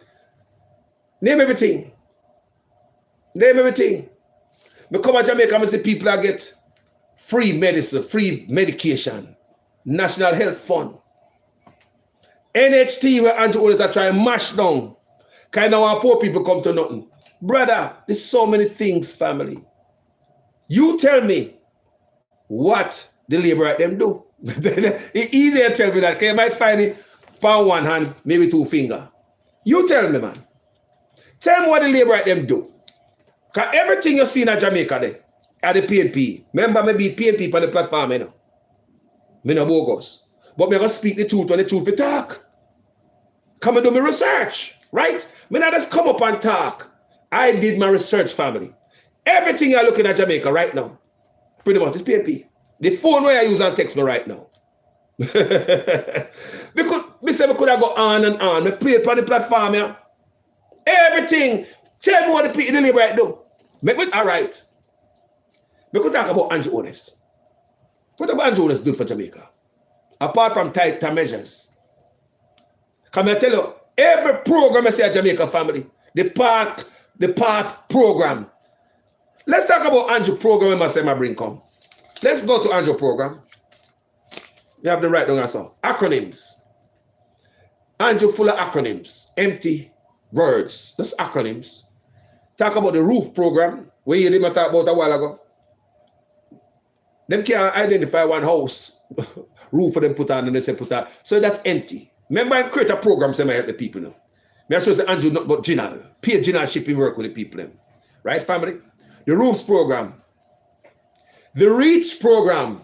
Name everything. We come to Jamaica and see people that get free medicine, free medication, National Health Fund. NHT where Andrew owners are trying to mash down. Kind of want poor people come to nothing. Brother, there's so many things, family. You tell me what the labor at them do. It's easier to tell me that, because you might find it on one hand, maybe two fingers. You tell me, man. Tell me what the labor at them do. Because everything you see in Jamaica there, at the PNP, remember me be PNP on the platform, you know. Me no bogus. But me going to speak the truth when the truth we talk. Come and do my research, right? Me not just come up and talk. I did my research, family. Everything you're looking at Jamaica right now, pretty much is PNP. The phone where I use and text me right now. We could have go on and on. Me play it on the platform, yeah. Everything. Tell me what the people in the labor right do. All right. We could talk about Andrew Ones. What about Andrew Ones do for Jamaica? Apart from tighter measures. Come I tell you, every program I say at Jamaica family, the path program. Let's talk about Andrew program I say my bring come. Let's go to Andrew program. You have them right down as well. Acronyms. Andrew full of acronyms. Empty words. That's acronyms. Talk about the roof program, where you didn't talk about a while ago. Them can't identify one house. Roof for them put on and they say put on. So that's empty. Remember, I create a program so I help the people now. I show say Andrew not but general. Pay general shipping work with the people them. Right, family? The roofs program. The reach program.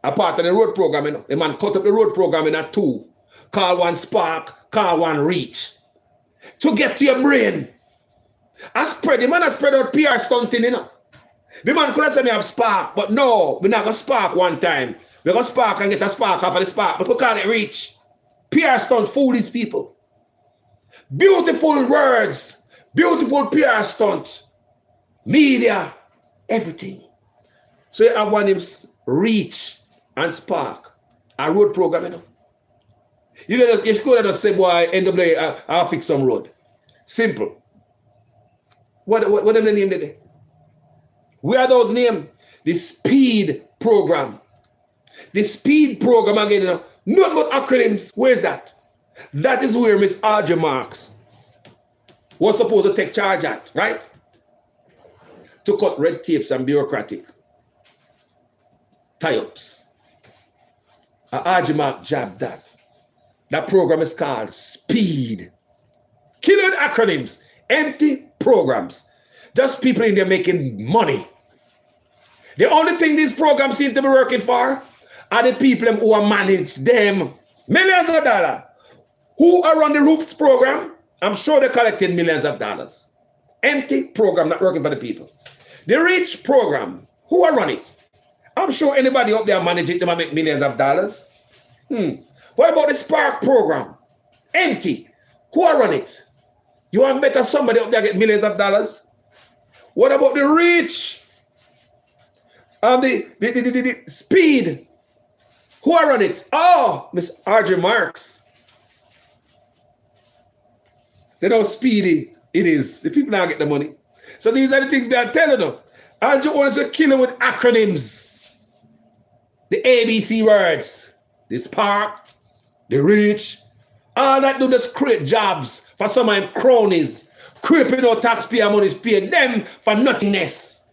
A part of the road program, you know. The man cut up the road program in a two. Call one spark, call one reach. To get to your brain. The man has spread out PR stunting, you know. The man could have said me have spark, but no, we're not going to spark one time. We're going to spark and get a spark off of the spark. We could call it reach. PR stunt fool these people. Beautiful words. Beautiful PR stunt. Media. Everything. So you have one name's reach and spark. A road program, you know. You could have said, boy, NWA, I'll fix some road. Simple. What are the name today? Where are those names? The speed program. The speed program again, you know, not but acronyms. Where's that? That is where Miss Audrey Marks was supposed to take charge at, right? To cut red tapes and bureaucratic tie-ups. Arjimak job that. That program is called SPEED. Killing acronyms, empty programs. Just people in there making money. The only thing these programs seem to be working for are the people who are manage them. Millions of dollars. Who are on the roofs program? I'm sure they're collecting millions of dollars. Empty program, not working for the people. The rich program, who are on it? I'm sure anybody up there manage it, they might make millions of dollars. What about the Spark program? Empty. Who are on it? You want better somebody up there get millions of dollars? What about the rich? And the speed? Who are on it? Oh, Miss RJ Marks. They know how speedy it is. The people now get the money. So these are the things we are telling them. Andrew wants to kill them with acronyms. The ABC words. The Spark, the rich, all that do just create jobs for some of them cronies. Creeping out taxpayer money is paid them for nothingness.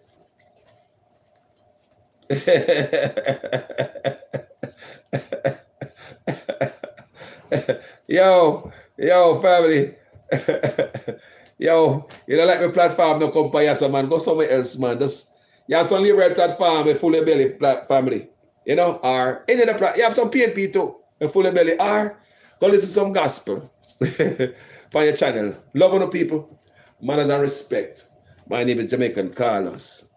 Yo, family. Yo, you don't like my platform, no come by some man. Go somewhere else, man. Just you have some liberal platform with full belly family. You know, or any other platform. You have some PNP too, with full belly. Or go listen to some gospel on your channel. Love on the people. Mannaz Respect. My name is Jamaican Carlos.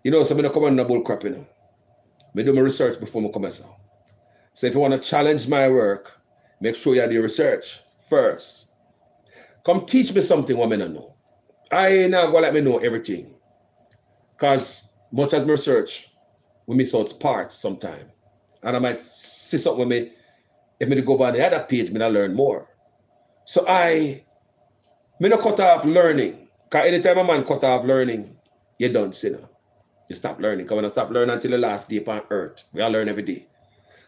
You know, so I'm not come on the bull crap, you know. I do my research before I come out. So if you want to challenge my work, make sure you do your research first. Come teach me something what I don't know. I ain't not gonna let me know everything. Because much as my research, we miss out parts sometime. And I might see something with me. If me go on the other page, I learn more. So I not cut off learning. Because anytime a man cut off learning, you don't see now. You stop learning. Because when I stop learning until the last day on earth, we all learn every day.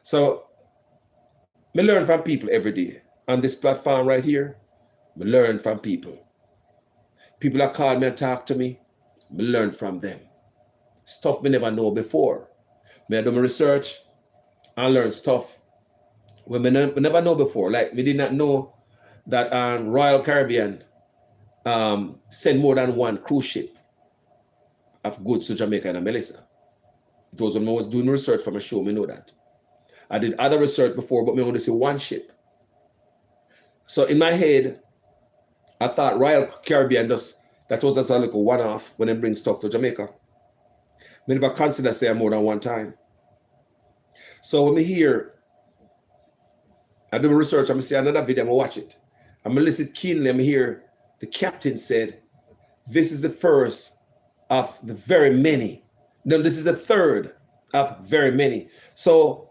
So I learn from people every day. On this platform right here, I learn from people. People that call me and talk to me, I learn from them. Stuff we never know before. I do my research and learn stuff we never know before. Like we did not know that Royal Caribbean send more than one cruise ship of goods to Jamaica and Melissa. It was when I was doing research for my show, I know that. I did other research before, but I only see one ship. So in my head, I thought Royal Caribbean that was just a little one-off when they bring stuff to Jamaica. I never consider saying more than one time. So when I hear, I do my research, I'm see another video, I'm gonna watch it. I'm gonna listen keenly, I'm hear the captain said, this is the first of the very many. No, this is the third of very many. So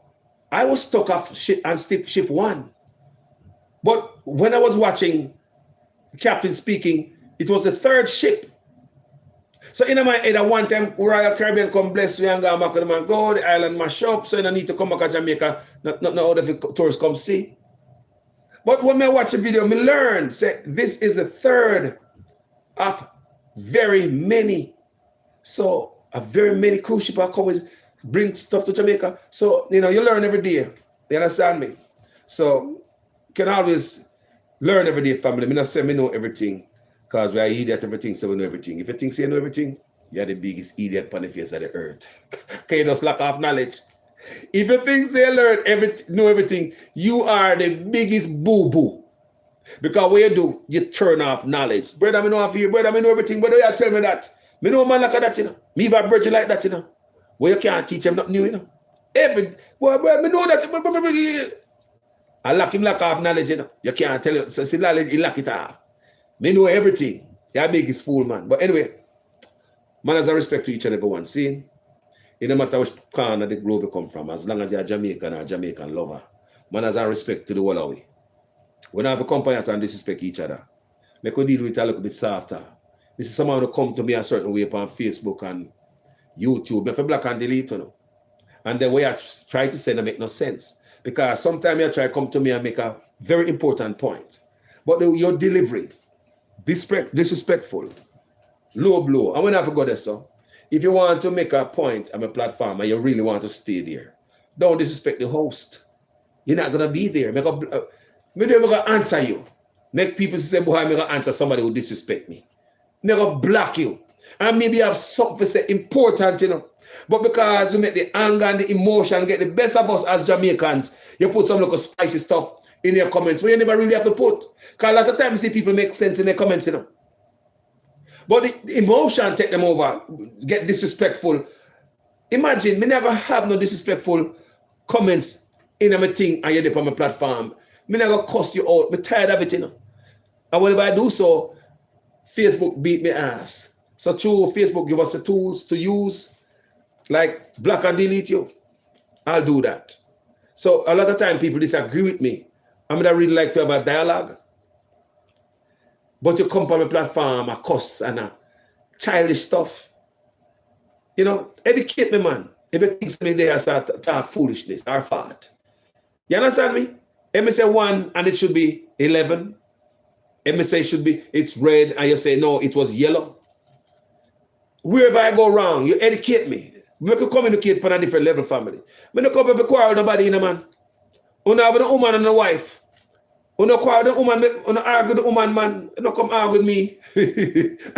I was stuck off ship one. But when I was watching the captain speaking, it was the third ship. So in my head, at one time, Royal Caribbean come bless me and go back to the man, go, the island mash up, so I need to come back to Jamaica, not know how the tourists come see. But when I watch the video, I learned, say, this is the third of very many. So a very many cruise ships are coming, bring stuff to Jamaica. So, you know, you learn every day. You understand me? So you can always learn every day, family. I not say I know everything, because we are idiot everything, so we know everything. If you think you know everything, you're the biggest idiot on the face of the earth. Can you just lack of knowledge? If you think you know everything, you are the biggest boo-boo. Because what you do, you turn off knowledge. Brother, I know off here, brother, I know everything, brother, you tell me that. Me know a man like that, you know. Me have a virgin like that, you know. Well, you can't teach him nothing new, you know. Well, me know that. I lack him lack of knowledge, you know. You can't tell him. So see knowledge, he lack it off. Me know everything. You're a biggest fool, man. But anyway, Mannaz Respect to each and every one. See, it no matter which corner the globe you come from, as long as you're a Jamaican or a Jamaican lover, Mannaz Respect to the whole away. We don't have a company and disrespect each other. Make we deal with it a little bit softer. This is someone who come to me a certain way on Facebook and YouTube. If I block and delete, you know. And the way I try to say that make no sense. Because sometimes you try to come to me and make a very important point. But your delivery, disrespectful, low blow. And when I forgot this, so if you want to make a point on a platform and you really want to stay there, don't disrespect the host. You're not gonna be there. Maybe I'm gonna answer you. Make people say, boy, I'm gonna answer somebody who disrespect me. I'm gonna block you. And maybe have something to say important, you know. But because we make the anger and the emotion get the best of us as Jamaicans, you put some little spicy stuff in your comments, but you never really have to put. Because a lot of times you see people make sense in their comments, you know. But the emotion take them over, get disrespectful. Imagine, me never have no disrespectful comments in my thing and you're there on my platform. Me never cuss you out. I'm tired of it, you know. And whenever I do so, Facebook beat me ass. So true, Facebook give us the tools to use, like block and delete you. I'll do that. So a lot of time people disagree with me. I mean, I really like to have a dialogue. But you come from a platform, a cuss and a childish stuff. You know, educate me, man. If it thinks me there, I start to talk foolishness or fart. You understand me? If me say 1 and it should be 11. If me say it should be, it's red, and you say, no, it was yellow. Wherever I go wrong, you educate me. We can communicate on a different level, family. We don't come if you quarrel with nobody, you know, man. You have a woman and a wife. You don't quarrel with the woman, you don't argue with the woman, man. You don't come argue with me.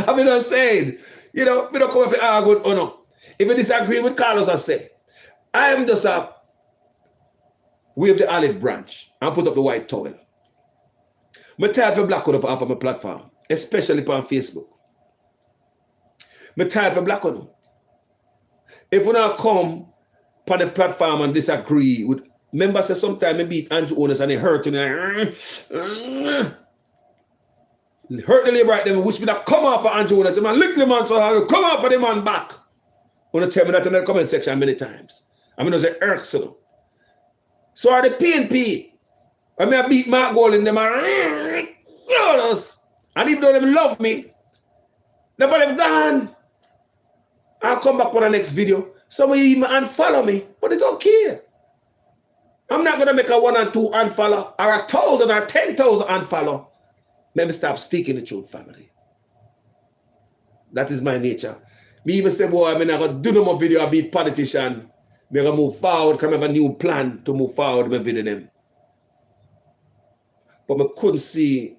I've been saying, you know, we don't come if you argue with, no. If you disagree with Carlos, I say, I am just a wave the olive branch and put up the white towel. I'm tired of black on up off of my platform, especially on Facebook. I'm tired of black on them. If we not come on the platform and disagree with members, say sometimes I beat Andrew owners and they hurt and hurt the labor right them, which we not come off of Andrew owners. Man, little man, so I'll come off of the man back. Want to tell me that in the comment section many times. I mean, I say irks, you know. So are the PNP. I mean, I beat Mark Gold in them and even though they love me, never them gone. I'll come back for the next video. Some of you even unfollow me, but it's okay. I'm not gonna make a 1 and 2 unfollow or 1,000 or 10,000 unfollow. Let me stop speaking the truth, family. That is my nature. Me even say, boy, I'm not gonna do no more video. I'll be a politician. I'm gonna move forward, come have a new plan to move forward with video them. But I couldn't see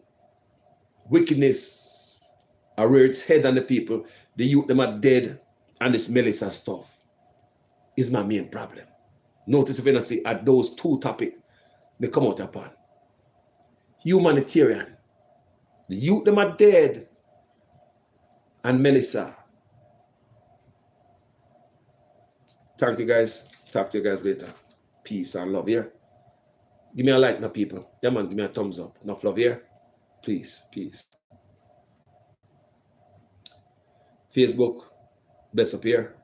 wickedness or rear its head on the people. The youth them are dead and this Melissa stuff is my main problem. Notice if you don't see at those 2 topics they come out upon. Humanitarian. The youth them are dead and Melissa. Thank you guys. Talk to you guys later. Peace and love here. Give me a like now, people. Yeah, man, give me a thumbs up. Enough love here. Please, peace. Facebook, bless up here.